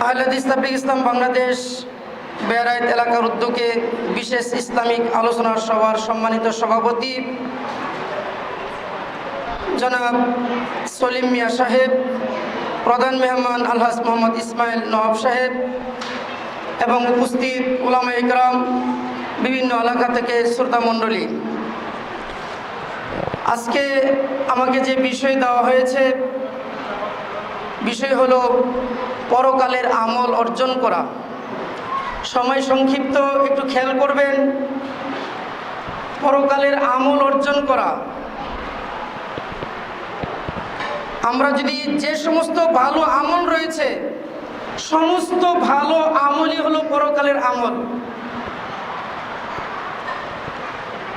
আহলে হাদিস তাবলীগ ইসলাম বাংলাদেশ বেড়াইত এলাকার উদ্যোগে বিশেষ ইসলামিক আলোচনা সভার সম্মানিত সভাপতি জনাব সলিম মিয়া সাহেব, প্রধান মেহমান আলহাজ মোহাম্মদ ইসমাইল নওয়াব সাহেব এবং উপস্থিত উলামা ইকরাম, বিভিন্ন এলাকা থেকে শ্রোতা মণ্ডলী, আজকে আমাকে যে বিষয় দেওয়া হয়েছে, বিষয় হলো পরকালের আমল অর্জন করা। সময় সংক্ষিপ্ত, একটু খেয়াল করবেন। পরকালের আমল অর্জন করা, আমরা যদি যে সমস্ত ভালো আমল রয়েছে, সমস্ত ভালো আমলই হলো পরকালের আমল।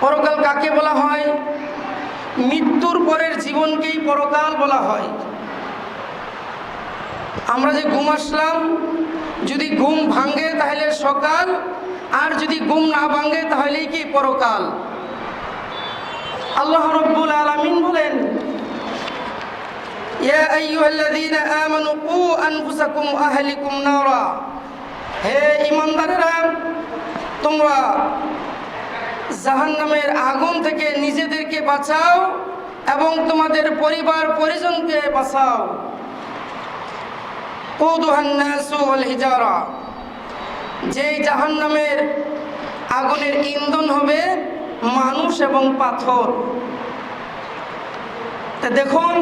পরকাল কাকে বলা হয়? মৃত্যুর পরের জীবনকেই পরকাল বলা হয়। আমরা যে ঘুম আসলাম, যদি ঘুম ভাঙে তাহলে সকাল, আর যদি ঘুম না ভাঙে তাহলেই কি পরকাল। আল্লাহ রাব্বুল আলামিন বলেন, ইয়া আইয়ুহাল্লাযীনা আমানু কু আনফুসাকুম ওয়া আহলিকুম নারা, হে ঈমানদারেরা, তোমরা জাহান্নামের আগুন থেকে নিজেদেরকে বাঁচাও এবং তোমাদের পরিবার পরিজনকে বাঁচাও। কুদুহান নাসু ওয়াল হিজারা, যেই জাহান্নামের আগুনের ইন্ধন হবে মানুষ এবং পাথর। তা দেখুন,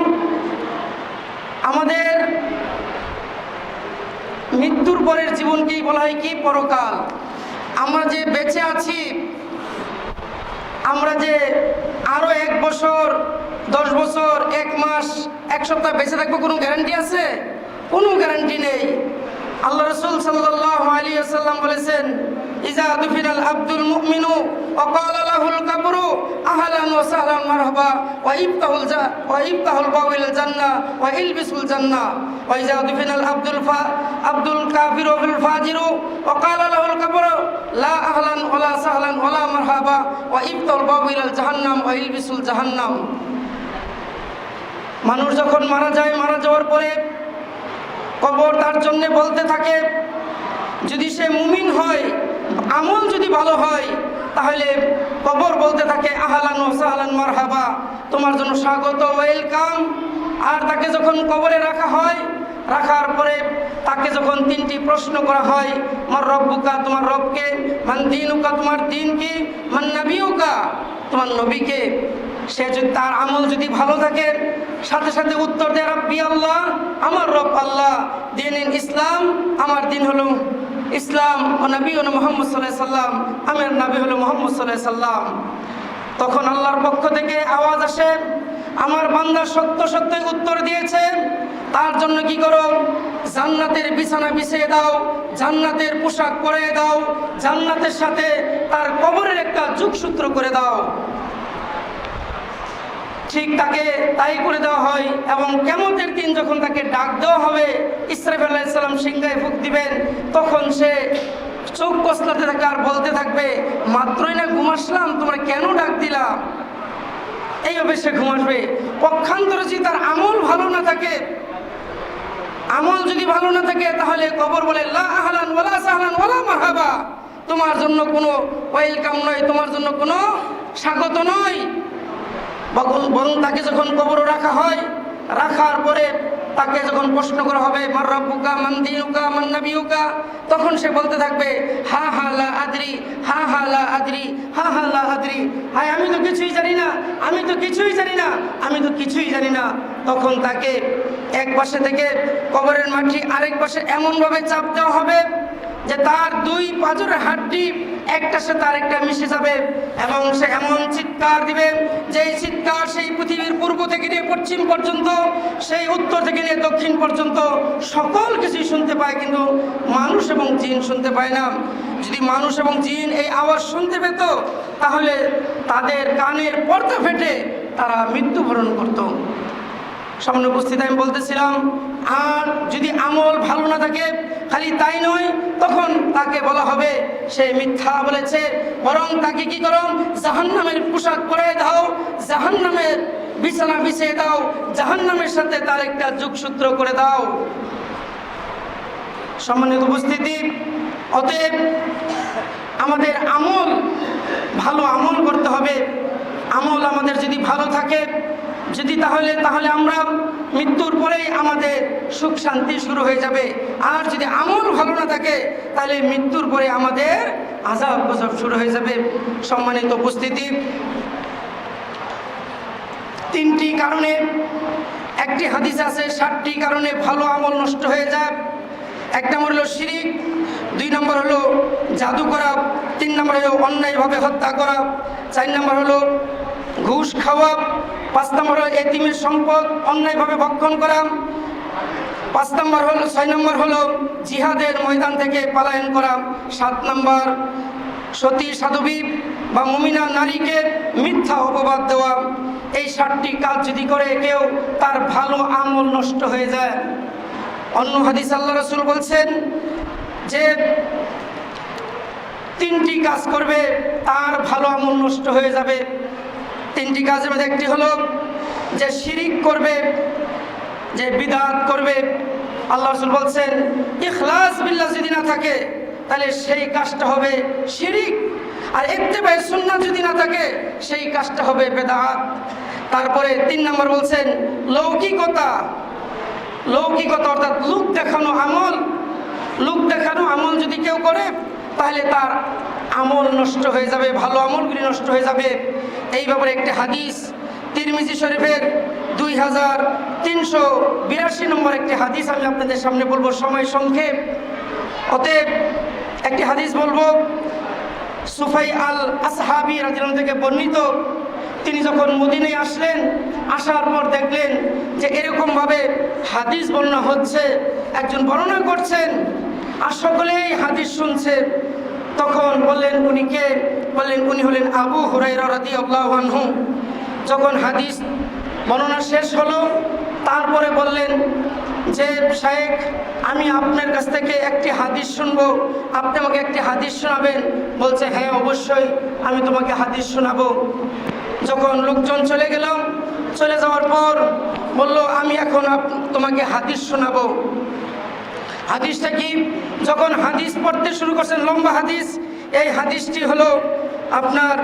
আমাদের মৃত্যুর পরের জীবনকেই বলা হয় কি পরকাল। আমরা যে বেঁচে আছি, আমরা যে আরো 1 বছর, 10 বছর, 1 মাস, 1 সপ্তাহ বেঁচে থাকবো, কোনো গ্যারান্টি আছে? কোনো গ্যারান্টি নেই। আল্লাহ রাসূল সাল্লাল্লাহু আলাইহি ওয়াসাল্লাম বলেছেন, ইজা দুফিনাল আবদুল মুমিনু ওয়া ক্বালা লাহুল কবরু আহলান ওয়া সাহলান মারহাবা ওয়া ইফতাহুল বাওয়াল জান্নাহ ওয়া ইলবিসুল জান্নাহ ওয়া ইজা দুফিনাল আবদুল কাফিরু ফিল ফাজিরু ওয়া ক্বালা লাহুল কবরু লা আহলান ওয়া লা সাহলান ওয়া লা মারহাবা ওয়া ইফতাহুল বাওয়াল জাহান্নাম ওয়া ইলবিসুল জাহান্নাম। মানুষ যখন মারা যায়, মারা যাওয়ার পরে কবর তার জন্য বলতে থাকে, যদি সে মুমিন হয়, আমল যদি ভালো হয়, তাহলে কবর বলতে থাকে আহলান ওয়া সাহলান মারহাবা, তোমার জন্য স্বাগত, ওয়েলকাম। আর তাকে যখন কবরে রাখা হয়, রাখার পরে তাকে যখন 3টি প্রশ্ন করা হয়, মার রব্বুকা, তোমার রবকে, মান দীনুকা, তোমার দিন কি, মান নবিয়ুকা, তোমার নবীকে। সে যদি তার আমল যদি ভালো থাকে, সাথে সাথে উত্তর দেয় রাব্বি আল্লাহ, আমার রব আল্লাহ, দিন ইসলাম, আমার দিন হলো ইসলাম, ও নবী হলো মুহাম্মদ সাল্লাল্লাহু আলাইহি সাল্লাম, আমার নবী হলো মুহাম্মদ সাল্লাল্লাহু আলাইহি সাল্লাম। তখন আল্লাহর পক্ষ থেকে আওয়াজ আসে, আমার বান্দা সত্য সত্যই উত্তর দিয়েছে, তার জন্য কি করো? জান্নাতের বিছানা বিছিয়ে দাও, জান্নাতের পোশাক পরিয়ে দাও, জান্নাতের সাথে তার কবরের একটা যোগসূত্র করে দাও। ঠিক তাকে তাই করে দেওয়া হয়। এবং কিয়ামতের দিন যখন তাকে ডাক দেওয়া হবে, ইসরাফিল আলাইহিস সালাম সিংহায় ফুঁক দিবেন, তখন সে চোখ কসলাতে থাকে আর বলতে থাকবে, মাত্রই না ঘুম আসলাম, তোমরা কেন ডাক দিলা? এইভাবে সে ঘুম আসবে। পক্ষান্তরে যদি তার আমল ভালো না থাকে, আমল যদি ভালো না থাকে, তাহলে কবর বলে লা আহলান ওয়ালা সাহলান ওয়ালা মারহাবা, তোমার জন্য কোনো ওয়েলকাম নয়, তোমার জন্য কোনো স্বাগত নয়। বরং তাকে যখন কবরে রাখা হয়, রাখার পরে তাকে যখন প্রশ্ন করা হবে, মার রব্বুকা, মান দীনুকা, মান নবিয়ুকা, তখন সে বলতে থাকবে, হা হা লা আদরি, হা হা লা আদরি, হা হা লা আদরি, হায় আমি তো কিছুই জানি না, আমি তো কিছুই জানি না, আমি তো কিছুই জানি না। তখন তাকে এক পাশে থেকে কবরের মাটি আরেক পাশে এমনভাবে চাপ দেওয়া হবে যে তার 2 পাঁজরের হাড্ডি একটার সাথে আরেকটা মিশে যাবে, এবং সে এমন চিৎকার দিবে, যেই চিৎকার সেই পৃথিবীর পূর্ব থেকে নিয়ে পশ্চিম পর্যন্ত, সেই উত্তর থেকে নিয়ে দক্ষিণ পর্যন্ত সকল কিছুই শুনতে পায়, কিন্তু মানুষ এবং জিন শুনতে পায় না। যদি মানুষ এবং জিন এই আওয়াজ শুনতে পেত, তাহলে তাদের কানের পর্দা ফেটে তারা মৃত্যুবরণ করত। সামনে উপস্থিত আমি বলতেছিলাম, আর যদি আমল ভালো না থাকে, খালি তাই নয়, তখন তাকে বলা হবে সে মিথ্যা বলেছে, বরং তাকে কি করো? জাহান্নামের পোশাক পরিয়ে দাও, জাহান্নামের বিছানা বিছিয়ে দাও, জাহান্নামের সাথে তার একটা যোগসূত্র করে দাও। সম্মানিত উপস্থিতি, অতএব আমাদের আমল, ভালো আমল করতে হবে। আমল আমাদের যদি ভালো থাকে, যদি তাহলে আমরা মৃত্যুর পরেই আমাদের সুখ শান্তি শুরু হয়ে যাবে। আর যদি আমল ভালো না থাকে তাহলে মৃত্যুর পরে আমাদের আযাব গজব শুরু হয়ে যাবে। সম্মানিত উপস্থিতি, 3টি কারণে, একটি হাদিস আছে 7টি কারণে ভালো আমল নষ্ট হয়ে যায়। 1 নম্বর হলো শিরিক, 2 নম্বর হলো জাদু করা, 3 নম্বর হলো অন্যায়ভাবে হত্যা করা, 4 নম্বর হলো ঘুষ খাওয়া, 5 নম্বর হলো এতিমের সম্পদ অন্যায়ভাবে ভক্ষণ করা, 6 নম্বর হলো জিহাদের ময়দান থেকে পলায়ন করা, 7 নম্বর সতী সাধবী বা মুমিনা নারীকে মিথ্যা অপবাদ দেওয়া। এই 7টি কাজ যদি করে কেউ, তার ভালো আমল নষ্ট হয়ে যায়। অন্য হাদিস আল্লাহ রাসূল বলছেন যে 3টি কাজ করবে তার ভালো আমল নষ্ট হয়ে যাবে। 3টি কাজের মধ্যে একটি হলো যে শিরিক করবে, যে বিদআত করবে। আল্লাহ রাসূল বলছেন ইখলাস বিল্লাহ যদি না থাকে তাহলে সেই কাজটা হবে শিরিক, আর ইত্তেবায়ে সুন্নাহ যদি না থাকে সেই কাজটা হবে বিদআত। তারপরে 3 নম্বর বলছেন লৌকিকতা অর্থাৎ লোক দেখানো আমল যদি কেউ করে তাহলে তার আমল নষ্ট হয়ে যাবে, ভালো আমলগুলি নষ্ট হয়ে যাবে। এই ব্যাপারে একটি হাদিস তিরমিজি শরীফের 2382 নম্বর একটি হাদিস আমি আপনাদের সামনে বলবো, সময় সংক্ষেপ। অতএব একটি হাদিস বলবো, সুফাই আল আসহাবি রাদিয়াল্লাহু থেকে বর্ণিত। তিনি যখন মদিনায় আসলেন, আসার পর দেখলেন যে এরকমভাবে হাদিস বর্ণনা হচ্ছে, একজন বর্ণনা করছেন আর সকলেই হাদিস শুনছে। তখন বললেন উনি কে? বললেন উনি হলেন আবু হুরায়রা রাদিয়াল্লাহু আনহু। যখন হাদিস বর্ণনা শেষ হলো তারপরে বললেন যে শায়েখ, আমি আপনার কাছ থেকে একটি হাদিস শুনবো, আপনি আমাকে একটি হাদিস শোনাবেন। বলছে হ্যাঁ অবশ্যই, আমি তোমাকে হাদিস শোনাবো। যখন লোকজন চলে গেলাম, চলে যাওয়ার পর বলল আমি এখন তোমাকে হাদিস শোনাবো। হাদিসটা কি? যখন হাদিস পড়তে শুরু করছেন, লম্বা হাদিস, এই হাদিসটি হলো আপনার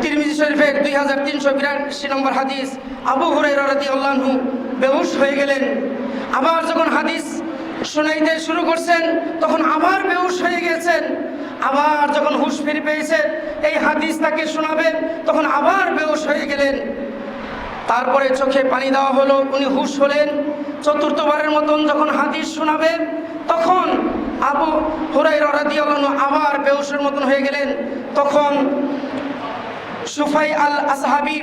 তিরমিজি শরীফের 2382 নম্বর হাদিস। আবু হুরায়রা রাদিয়াল্লাহু আনহু বেহুশ হয়ে গেলেন। আবার যখন হাদিস শোনাইতে শুরু করছেন তখন আবার বেহুশ হয়ে গেছেন। আবার যখন হুঁশ ফিরে পেয়েছে, এই হাদিস তাকে শোনাবেন, তখন আবার বেহুশ হয়ে গেলেন। তারপরে চোখে পানি দেওয়া হলো, উনি হুঁশ হলেন। 4র্থবারের মতন যখন হাদিস শোনাবেন তখন আবু হুরায়রা রাদিয়াল্লাহু আনহু আবার বেহুশের মতন হয়ে গেলেন। তখন সুফাই আল আসহাবি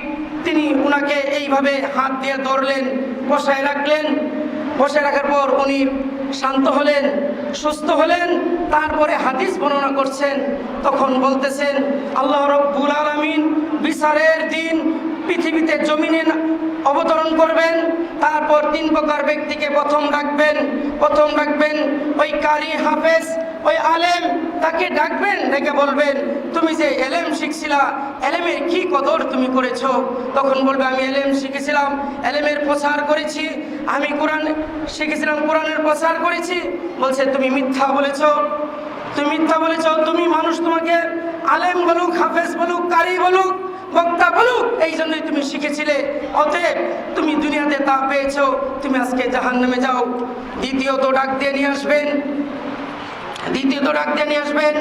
তিনি উনাকে এইভাবে হাত দিয়ে ধরলেন, বসায় রাখলেন। বসে রাখার পর উনি শান্ত হলেন, সুস্থ হলেন। তারপরে হাদিস বর্ণনা করছেন, তখন বলতেছেন আল্লাহ রাব্বুল আলামিন বিচারের দিন পৃথিবীতে জমিনে অবতরণ করবেন। তারপর 3 প্রকার ব্যক্তিকে প্রথম ডাকবেন ওই কারি হাফেজ, ওই আলেম, তাকে ডাকবেন, ডেকে বলবেন তুমি যে এলেম শিখছিলা, এলেমের কি কদর তুমি করেছো? তখন বলবে আমি এলেম শিখেছিলাম, এলেমের প্রচার করেছি, আমি কোরআন শিখেছিলাম, কোরআনের প্রচার করেছি। বলছে তুমি মিথ্যা বলেছো, তুমি মানুষ তোমাকে আলেম বলুক, হাফেজ বলুক, কারি বলুক, বক্তা বলুক, এই জন্যই তুমি শিখেছিলে। অতএব তুমি দুনিয়াতে তা পেয়েছো, তুমি আজকে জাহান্নামে যাও। দ্বিতীয়ত ডাক দিয়ে নিয়ে আসবেন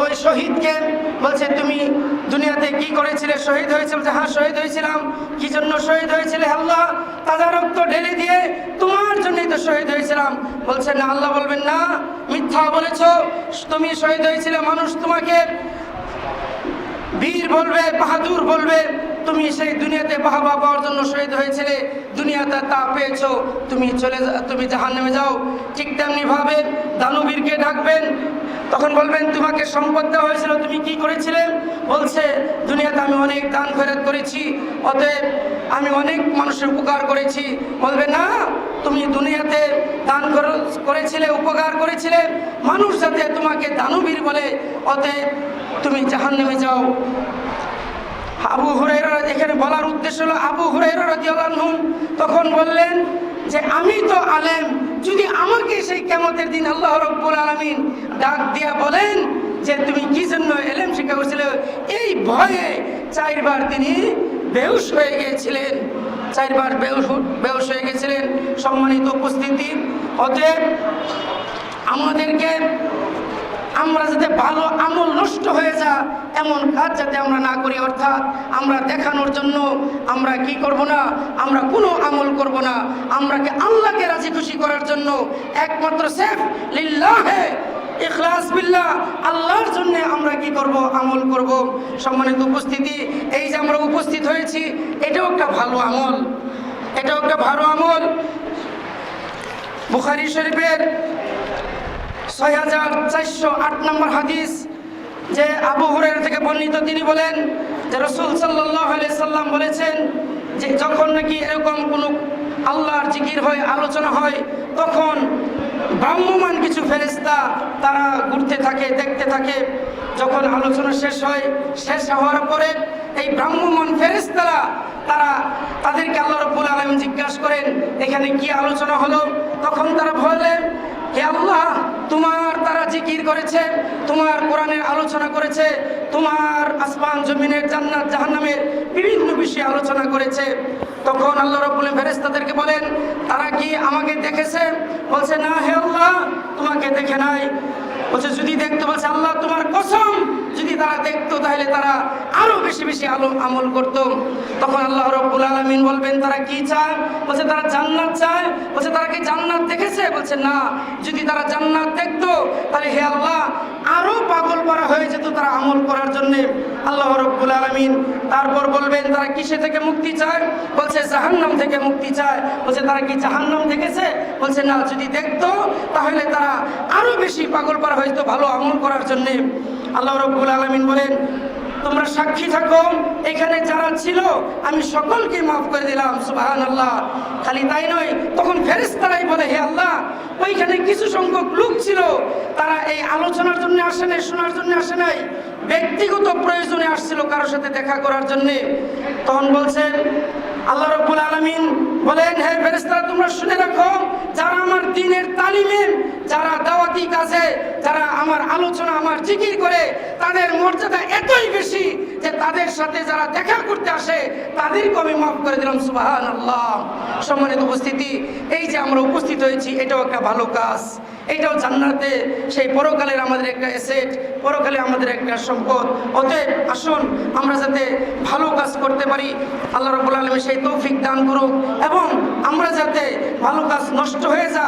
ওই শহীদকে। বলছে তুমি দুনিয়াতে কি করেছিলে? শহীদ হয়েছে। বলছে হ্যাঁ শহীদ হয়েছিলাম। কি জন্য শহীদ হয়েছিলে? আল্লাহ তাজা রক্ত ঢেলে দিয়ে তোমার জন্যই তো শহীদ হয়েছিলাম। বলছে না, আল্লাহ বলবেন না, মিথ্যা বলেছো, তুমি শহীদ হয়েছিলে, মানুষ তোমাকে বীর বলবে, বাহাদুর বলবে, তুমি সেই দুনিয়াতে বাহবা পাওয়ার জন্য শহীদ হয়েছিলে, দুনিয়াতে তা পেয়েছো, তুমি জাহান্নামে যাও। ঠিক তেমনি ভাবে দানবীরকে ডাকবেন, তখন বলবেন তোমাকে সম্পদ দেওয়া হয়েছিল, তুমি কি করেছিলে? বলছে দুনিয়াতে আমি অনেক দান খয়রাত করেছি, অতএব আমি অনেক মানুষের উপকার করেছি। বলবে না, তুমি দুনিয়াতে দান করেছিলে, উপকার করেছিলে, মানুষ যাতে তোমাকে দানবীর বলে, অতএব তুমি জাহান্নামে যাও। আবু হুরায়রা, এখানে বলার উদ্দেশ্য হলো আবু হুরায়রা রাদিয়াল্লাহু আনহু তখন বললেন যে আমি তো আলেম, যদি আমাকে সেই কিয়ামতের দিন আল্লাহ রাব্বুল আলামিন ডাক দিয়া বলেন যে তুমি কি জন্য ইলম শিক্ষা করছিলে, এই ভয়ে 4 বার তিনি বেহুশ হয়ে গিয়েছিলেন, 4 বার বেহুশ হয়ে গেছিলেন। সম্মানিত উপস্থিতি, অতএব আমাদেরকে আমরা যাতে ভালো আমল নষ্ট হয়ে যা এমন কাজ যাতে আমরা না করি, অর্থাৎ আমরা দেখানোর জন্য আমরা কি করব না, আমরা কোনো আমল করব না, আমরাকে আল্লাহকে রাজি খুশি করার জন্য একমাত্র সেফ লিল্লাহে ইখলাস বিল্লাহ, আল্লাহর জন্য আমরা কি করব, আমল করব। সম্মানিত উপস্থিতি, এই যে আমরা উপস্থিত হয়েছি এটাও একটা ভালো আমল, এটাও একটা ভালো আমল। বুখারী শরীফের 6408 নম্বর হাদিস, যে আবু হুরায়রা থেকে বর্ণিত, তিনি বলেন যে রাসূল সাল্লাল্লাহু আলাইহি সাল্লাম বলেছেন যে যখন নাকি এরকম কোনো আল্লাহর জিকির হয়, আলোচনা হয়, তখন ভ্রাম্যমান কিছু ফেরেশতা তারা ঘুরতে থাকে, দেখতে থাকে। যখন আলোচনা শেষ হয়, শেষ হওয়ার পরে এই ভ্রাম্যমান ফেরেশতারা তাদেরকে আল্লাহ রাব্বুল আলামিন জিজ্ঞাসা করেন এখানে কি আলোচনা হলো। তখন তারা বলেন, হে আল্লাহ, তোমার তারা জিকির করেছে, তোমার কোরআনের আলোচনা করেছে, তোমার আসমান জমিনের জান্নাত জাহান্নামের বিভিন্ন বিষয়ে আলোচনা করেছে। তখন আল্লাহ রাব্বুল আলামিন ফেরেশতাদেরকে বলেন, তারা কি আমাকে দেখেছে? বলছে, না হে আল্লাহ, তোমাকে দেখে নাই। বলছে, যদি দেখতো, বলছে আল্লাহ তোমার কসম, যদি তারা দেখতো তাহলে তারা আরো বেশি বেশি আমল করতো। তখন আল্লাহ রাব্বুল আলামিন বলবেন, তারা কি চায়? বলছে তারা জান্নাত চায়। বলছে তারা কি জান্নাত দেখেছে? বলছে না। যদি তারা জান্নাত দেখতো তাহলে হে আল্লাহ আরো পাগল করা হয়ে যেত তারা আমল করার জন্য। আল্লাহ রাব্বুল আলামিন তারপর বলবেন, তারা কিসে থেকে মুক্তি চায়? বলছে জাহান্নাম থেকে মুক্তি চায়। বলছে তারা কি জাহান্নাম দেখেছে? বলছে না। যদি দেখতো তাহলে তারা আরো বেশি পাগল করা হয়ে যেত ভালো আমল করার জন্য। আল্লাহ রাব্বুল আলামিন বলেন, তোমরা সাক্ষী থাকো, এখানে যারা ছিল আমি সকলকে মাফ করে দিলাম। সুবহানাল্লাহ। খালি তাই নয়, তখন ফেরেশতারাই বলে, হে আল্লাহ, ওইখানে কিছু সংখ্যক লোক ছিল, তারা এই আলোচনার জন্য আসে নাই, শোনার জন্য আসে নাই, ব্যক্তিগত প্রয়োজনে আসছিল কারোর সাথে দেখা করার জন্য। তখন বলছেন আল্লাহ রাব্বুল আলামিন বলেন, হে ফেরেশতারা, তোমরা শুনে রাখো, যারা আমার দ্বীনের তালিমে, যারা দাওয়াতি কাজে, যারা আমার আলোচনা, আমার জিকির করে, তাদের মর্যাদা এতই বেশি যে তাদের সাথে যারা দেখা করতে আসে তাদেরকে আমি মাফ করে দিলাম। সুবহানাল্লাহ। সম্মানিত উপস্থিতি, এই যে আমরা উপস্থিত হয়েছি এটাও একটা ভালো কাজ, এটাও জান্নাতে সেই পরকালের আমাদের একটা অ্যাসেট, পরকালে আমাদের একটা সম্পদ। অতএব আসুন আমরা যাতে ভালো কাজ করতে পারি, আল্লাহ রাব্বুল আলামিন সেই তৌফিক দান করুক, এবং আমরা যাতে ভালো কাজ নষ্ট হয়ে যা,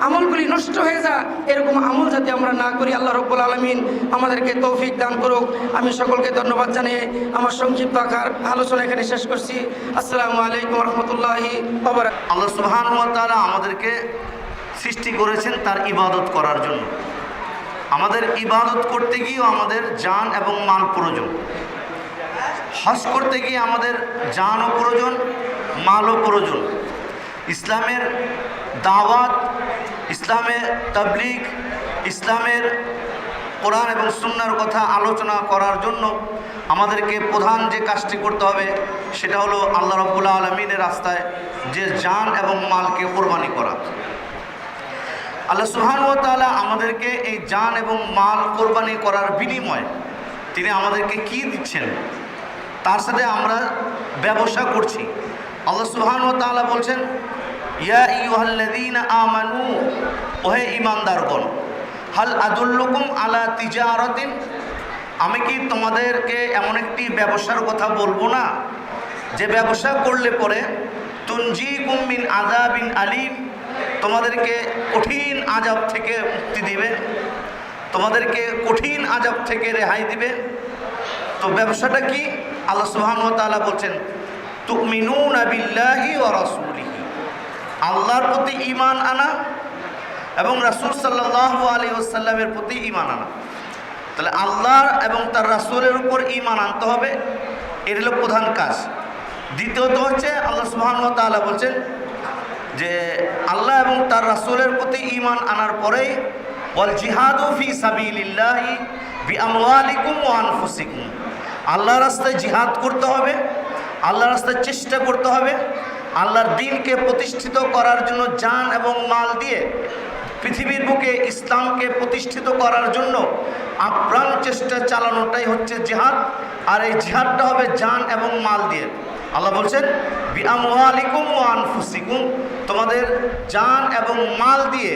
আমলগুলি নষ্ট হয়ে যা, এরকম আমল যাতে আমরা না করি, আল্লাহ রাব্বুল আলামিন আমাদেরকে তৌফিক দান করুক। আমি সকলকে ধন্যবাদ জানিয়ে আমার সংক্ষিপ্ত আকার আলোচনা এখানে শেষ করছি। আসসালামু আলাইকুম ওয়া রাহমাতুল্লাহি ওয়া বারাকাতুহু। আল্লাহ সুবহানাহু ওয়া তাআলা আমাদেরকে সৃষ্টি করেছেন তার ইবাদত করার জন্য। আমাদের ইবাদত করতে গিয়েও আমাদের জান এবং মাল প্রয়োজন। হজ করতে গিয়ে আমাদের জানও প্রয়োজন, মালও প্রয়োজন। ইসলামের দাওয়াত, ইসলামের তাবলীগ, ইসলামের কোরআন এবং সুন্নাহর কথা আলোচনা করার জন্য আমাদেরকে প্রধান যে কাজটি করতে হবে সেটা হলো আল্লাহ রাব্বুল আলামিনের রাস্তায় যে জান এবং মালকে কোরবানি করা। আল্লাহ সুবহানাহু ওয়া তাআলা আমাদেরকে এই জান এবং মাল কোরবানি করার বিনিময়ে তিনি আমাদেরকে কি দিচ্ছেন, তার সাথে আমরা ব্যবসা করছি। আল্লাহ সুবহানাহু ওয়া তাআলা বলছেন, ইয়া আইয়ুহাল্লাযীনা আমানু, ওহে ঈমানদারগণ, হাল আদুল্লুকুম আলা তিজারাতিন, আমি কি তোমাদেরকে এমন একটি ব্যবসার কথা বলবো না যে ব্যবসা করলে পরে তুনজিকুম মিন আযাবিন আলীম, তোমাদেরকে কঠিন আযাব থেকে মুক্তি দিবে, তোমাদেরকে কঠিন আযাব থেকে রেহাই দিবে। তো ব্যবসাটা কি? আল্লাহ সুবহানাহু ওয়া তাআলা বলছেন, তুমিনুনা বিল্লাহি ওয়া রাসূলিহি, আল্লাহর প্রতি ঈমান আনা এবং রাসূল সাল্লাল্লাহু আলাইহি ওয়াসাল্লামের প্রতি ঈমান আনা। তাহলে আল্লাহর এবং তার রাসূলের উপর ঈমান আনতে হবে, এর হলো প্রধান কাজ। দ্বিতীয়ত হচ্ছে আল্লাহ সুবহানাহু ওয়া তাআলা বলছেন যে আল্লাহ এবং তার রাসূলের প্রতি ঈমান আনার পরেই ওয়াল জিহাদু ফি সাবিলিল্লাহি বিআমওয়ালিকুম ওয়া আনফুসিকুম, আল্লাহর রাস্তায় জিহাদ করতে হবে, আল্লাহর রাস্তায় চেষ্টা করতে হবে, আল্লাহর দ্বীনকে প্রতিষ্ঠিত করার জন্য জান এবং মাল দিয়ে পৃথিবীর বুকে ইসলামকে প্রতিষ্ঠিত করার জন্য আপ্রাণ চেষ্টা চালানোটাই হচ্ছে জিহাদ। আর এই জিহাদটা হবে জান এবং মাল দিয়ে। আল্লাহ বলছেন বিআমওয়ালিকুম ওয়া আনফুসিকুম, তোমাদের জান এবং মাল দিয়ে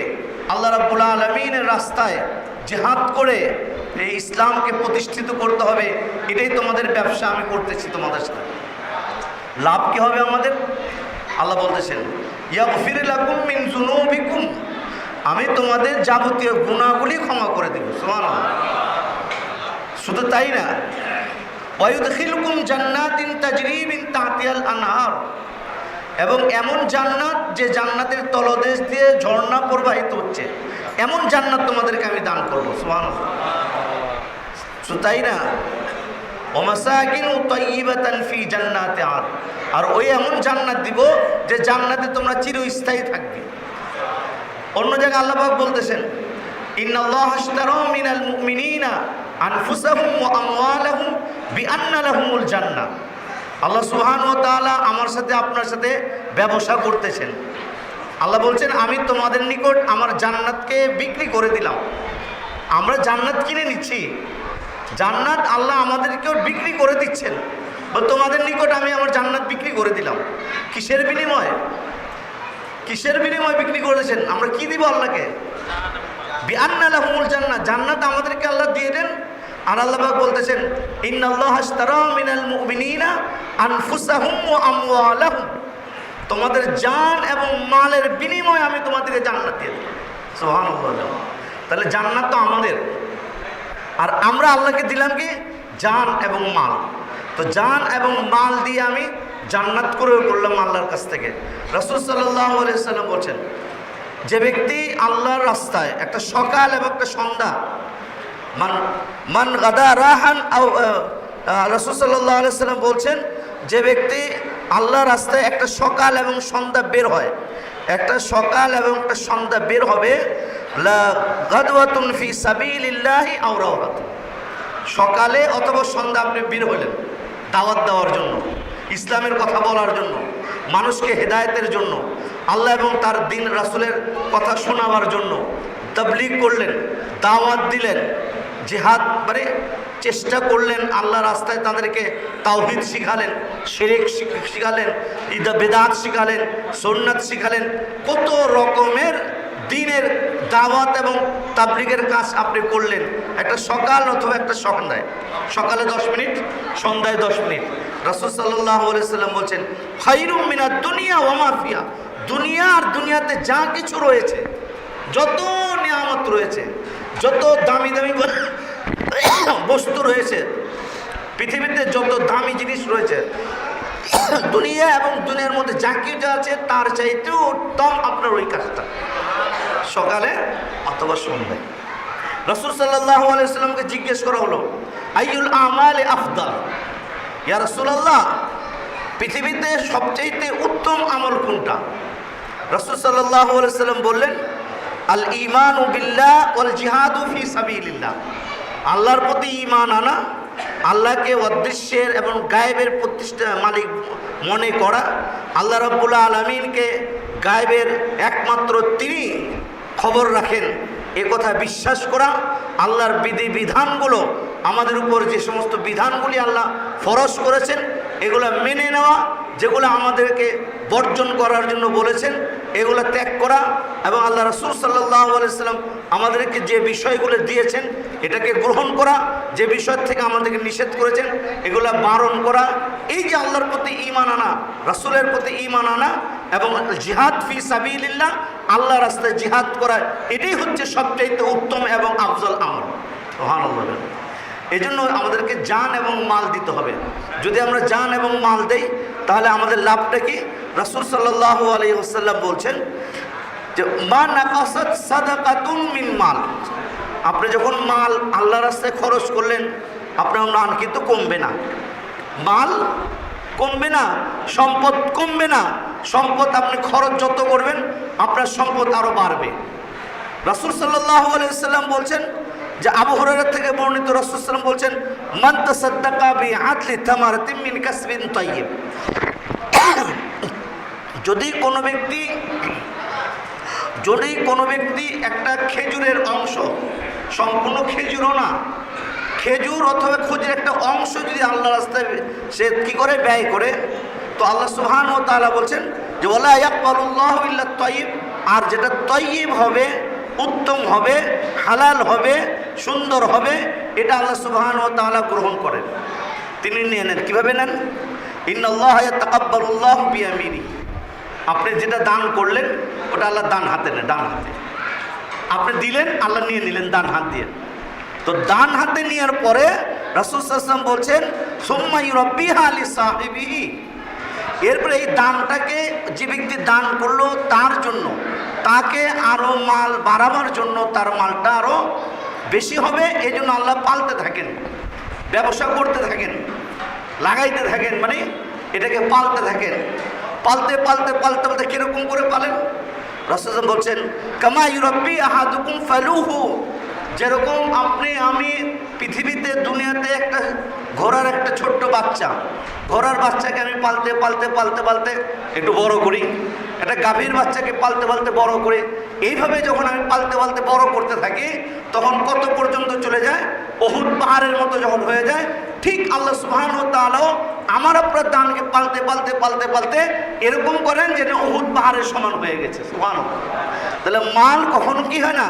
আল্লাহ রাব্বুল আলামিনের রাস্তায় জিহাদ করে এই ইসলামকে প্রতিষ্ঠিত করতে হবে। এটাই তোমাদের ব্যবসা আমি করতেছি তোমাদের সাথে। লাভ কি হবে আমাদের? আল্লাহ বলতেছেন ইয়াগফির লাকুম মিন যুনুবিকুম, আমি তোমাদের যাবতীয় গুনাহগুলি ক্ষমা করে দেব। সুবহানাল্লাহ। শুধু তাই না, ওয়ায়ুদখিলুকুম জান্নাতিন তাজরি মিন তাহতিহাল আনহার, এবং এমন জান্নাত যে জান্নাতের তলদেশ দিয়ে ঝর্ণা প্রবাহিত হচ্ছে, এমন জান্নাত তোমাদেরকে আমি দান করবো। সুবহানাল্লাহ। শুধু তাই না, ওয়ামাসাকিনু তাইয়্যিবাতান ফি জান্নাতি আদ, আর ওই এমন জান্নাত দিব যে জান্নাতে তোমরা চিরস্থায়ী থাকবে। অন্য জায়গায় আল্লাহ পাক বলতেছেন ইন্নাল্লাহা আশতারা মিনাল মুমিনিনা আনফুসাহুম ওয়া আমওয়ালাহুম বিআন্না লাহুমুল জান্নাহ। আল্লাহ সুবহানাহু ওয়া তাআলা আমার সাথে আপনার সাথে ব্যবসা করতেছেন। আল্লাহ বলছেন আমি তোমাদের নিকট আমার জান্নাতকে বিক্রি করে দিলাম। আমরা জান্নাত কিনে নিচ্ছি, জান্নাত আল্লাহ আমাদেরকেও বিক্রি করে দিচ্ছেন। তোমাদের নিকট আমি আমার জান্নাত বিক্রি করে দিলাম। কিসের বিনিময়ে? কিসের বিনিময়ে বিক্রি করেছেন? আমরা কি দিব আল্লাহকে? বিআন্না লাহুমুল জান্নাহ, জান্নাত আমাদেরকে আল্লাহ দিয়ে দেন। আর আল্লাহ পাক বলতেছেন ইন্নাল্লাহা আশতারা মিনাল মুমিনিনা আনফুসাহুম ওয়া আমওয়ালাহুম, তোমাদের জান এবং মালের বিনিময়ে আমি তোমাদেরকে জান্নাত দিয়ে দেব। সুবহানাল্লাহ। তাহলে জান্নাত তো আমাদের, আর আমরা আল্লাহকে দিলাম কি? জান এবং মাল। তো জান এবং মাল দিয়ে আমি জান্নাত করে করলাম আল্লাহর কাছ থেকে। রাসূল সাল্লাল্লাহু আলাইহি সাল্লাম বলছেন যে ব্যক্তি আল্লাহর রাস্তায় একটা সকাল এবং একটা সন্ধ্যা, মান গাদা রাহান আও, রাসূল সাল্লাল্লাহু আলাইহি সাল্লাম বলছেন যে ব্যক্তি আল্লাহর রাস্তায় একটা সকাল এবং সন্ধ্যা বের হয়, একটা সকাল এবং একটা সন্ধ্যা বের হবে, লা গাদওয়াতুন ফি সাবিলিল্লাহি আও রাওহাতুন, সকালে অথবা সন্ধ্যা আপনি বের হলেন দাওয়াত দেওয়ার জন্য, ইসলামের কথা বলার জন্য, মানুষকে হেদায়েতের জন্য, আল্লাহ এবং তার দ্বীন রাসূলের কথা শোনাবার জন্য তাবলীগ করলেন, দাওয়াত দিলেন, জিহাদ মানে চেষ্টা করলেন, আল্লাহ রাস্তায় তাদেরকে তাওহীদ শিখালেন, শিরক শিখালেন, বেদাত শিখালেন, সুন্নাত শিখালেন, কত রকমের দ্বীনের দাওয়াত এবং তাবলীগের কাজ আপনি করলেন একটা সকাল অথবা একটা সন্ধ্যায়। সকালে 10 মিনিট, সন্ধ্যায় 10 মিনিট। রাসূল সাল্লাল্লাহু আলাইহি সাল্লাম বলছেন খায়রুম মিনাদ দুনিয়া ওয়া মা ফিহা, দুনিয়া আর দুনিয়াতে যা কিছু রয়েছে, যত নিয়ামত রয়েছে, যত দামি দামি বস্তু রয়েছে, পৃথিবীতে যত দামি জিনিস রয়েছে, দুনিয়া এবং দুনিয়ার মধ্যে যা কিছু আছে তার চাইতেও উত্তম আপনার ওই কাজটা সকালে অথবা সন্ধ্যায়। রাসূল সাল্লাল্লাহু আলাইহি সাল্লামকে জিজ্ঞেস করা হলো আইয়ুল আমালি আফদাল, ইয়া রাসূলুল্লাহ পৃথিবীতে সবচেয়ে উত্তম আমল কোনটা? রাসূল সাল্লাল্লাহু আলাইহি সাল্লাম বললেন আল ঈমানু বিল্লাহ ওয়াল জিহাদু ফি সাবিলিল্লাহ, আল্লাহর প্রতি ঈমান আনা, আল্লাহকে অদৃশ্যের এবং গায়েবের প্রতিষ্ঠা মালিক মনে করা, আল্লাহ রাব্বুল আলামিনকে গায়েবের একমাত্র তিনি খবর রাখেন এ কথা বিশ্বাস করা, আল্লাহর বিধানগুলো আমাদের উপর যে সমস্ত বিধানগুলি আল্লাহ ফরজ করেছেন এগুলো মেনে নেওয়া, যেগুলো আমাদেরকে বর্জন করার জন্য বলেছেন এগুলো ত্যাগ করা, এবং আল্লাহ রাসূল সাল্লাল্লাহু আলাইহি সাল্লাম আমাদেরকে যে বিষয়গুলো দিয়েছেন এটাকে গ্রহণ করা, যে বিষয় থেকে আমাদেরকে নিষেধ করেছেন এগুলো বারণ করা। এই যে আল্লাহর প্রতি ঈমান আনা, রাসূলের প্রতি ঈমান আনা এবং জিহাদ ফি সাবিলিল্লাহ, আল্লাহর রাস্তায় জিহাদ করা, এটাই হচ্ছে সবচেয়ে উত্তম এবং আফজল আমল। সুবহানাল্লাহ। এই জন্য আমাদেরকে জান এবং মাল দিতে হবে। যদি আমরা জান এবং মাল দেই তাহলে আমাদের লাভটা কি? রাসূল সাল্লাল্লাহু আলাইহি ওয়াসাল্লাম বলছেন যে মা নাকাসাত সাদাকাতুন মিন মাল, আপনি যখন মাল আল্লাহর রাস্তায় খরচ করলেন আপনার মান কিন্তু কমবে না, মাল কমবে না, সম্পদ কমবে না, সম্পদ আপনি খরচ যত করবেন আপনার সম্পদ আরও বাড়বে। রাসূল সাল্লাল্লাহু আলাইহি ওয়াসাল্লাম বলছেন যে আবু হুরায়রা থেকে বর্ণিত, রাসূল সাল্লাল্লাহু আলাইহি ওয়াসাল্লাম বলছেন মান তাসাদ্দাকা বিআদলি তামারাতিন মিন কাসবিন তাইয়্যিব, যদি কোনো ব্যক্তি একটা খেজুরের অংশ, সম্পূর্ণ খেজুরও না, খেজুর অথবা খজুরের একটা অংশ যদি আল্লাহ রাস্তায় সে কি করে ব্যয় করে, তো আল্লাহ সুবহানাহু ওয়া তাআলা বলছেন যে ওয়ালা ইয়াকবালুল্লাহু ইল্লা তাইয়্যিব, আর যেটা তাইয়্যিব হবে, উত্তম হবে, হালাল হবে, সুন্দর হবে, এটা আল্লাহ সুবহানাহু ওয়া তাআলা গ্রহণ করেন, তিনি নিয়ে নেন। কীভাবে নেন? ইন্নাল্লাহা ইয়াতাকাব্বালুল্লাহু বিয়ামিনি, আপনি যেটা দান করলেন ওটা আল্লাহ ডান হাতে নেন, ডান হাতে আপনি দিলেন, আল্লাহ নিয়ে নিলেন ডান হাত দিয়ে। তো ডান হাতে নেওয়ার পরে রাসূল সাল্লাল্লাহু আলাইহি ওয়াসাল্লাম বলছেন সুম্মা ইউরাব্বিহা লিসাহিবিহি, এরপরে এই দানটাকে যে ব্যক্তি দান করলো তার জন্য, তাকে আরও মাল বাড়াবার জন্য, তার মালটা আরও বেশি হবে, এই জন্য আল্লাহ পালতে থাকেন, ব্যবসা করতে থাকেন, লাগাইতে থাকেন, মানে এটাকে পালতে থাকেন। পালতে পালতে পালতে পালতে কীরকম করে পালেন? রাসূল বলছেন কামা ইউরাব্বি আহাদুকুম ফালুহু, যেরকম আপনি আমি পৃথিবীতে দুনিয়াতে একটা ঘোড়ার একটা ছোট্ট বাচ্চা, ঘোড়ার বাচ্চাকে আমি পালতে পালতে পালতে পালতে একটু বড় করি, একটা গাভীর বাচ্চাকে পালতে পালতে বড় করি, এইভাবে যখন আমি পালতে পালতে বড় করতে থাকি তখন কত পর্যন্ত চলে যায়? উহুদ পাহাড়ের মতো যখন হয়ে যায়, ঠিক আল্লাহ সুবহানাহু ওয়া তাআলা আমার আপনার দানকে পালতে পালতে পালতে পালতে এরকম করেন যেন উহুদ পাহাড়ের সমান হয়ে গেছে। সুবহানাল্লাহ। তাহলে মাল কখনো কি হয় না,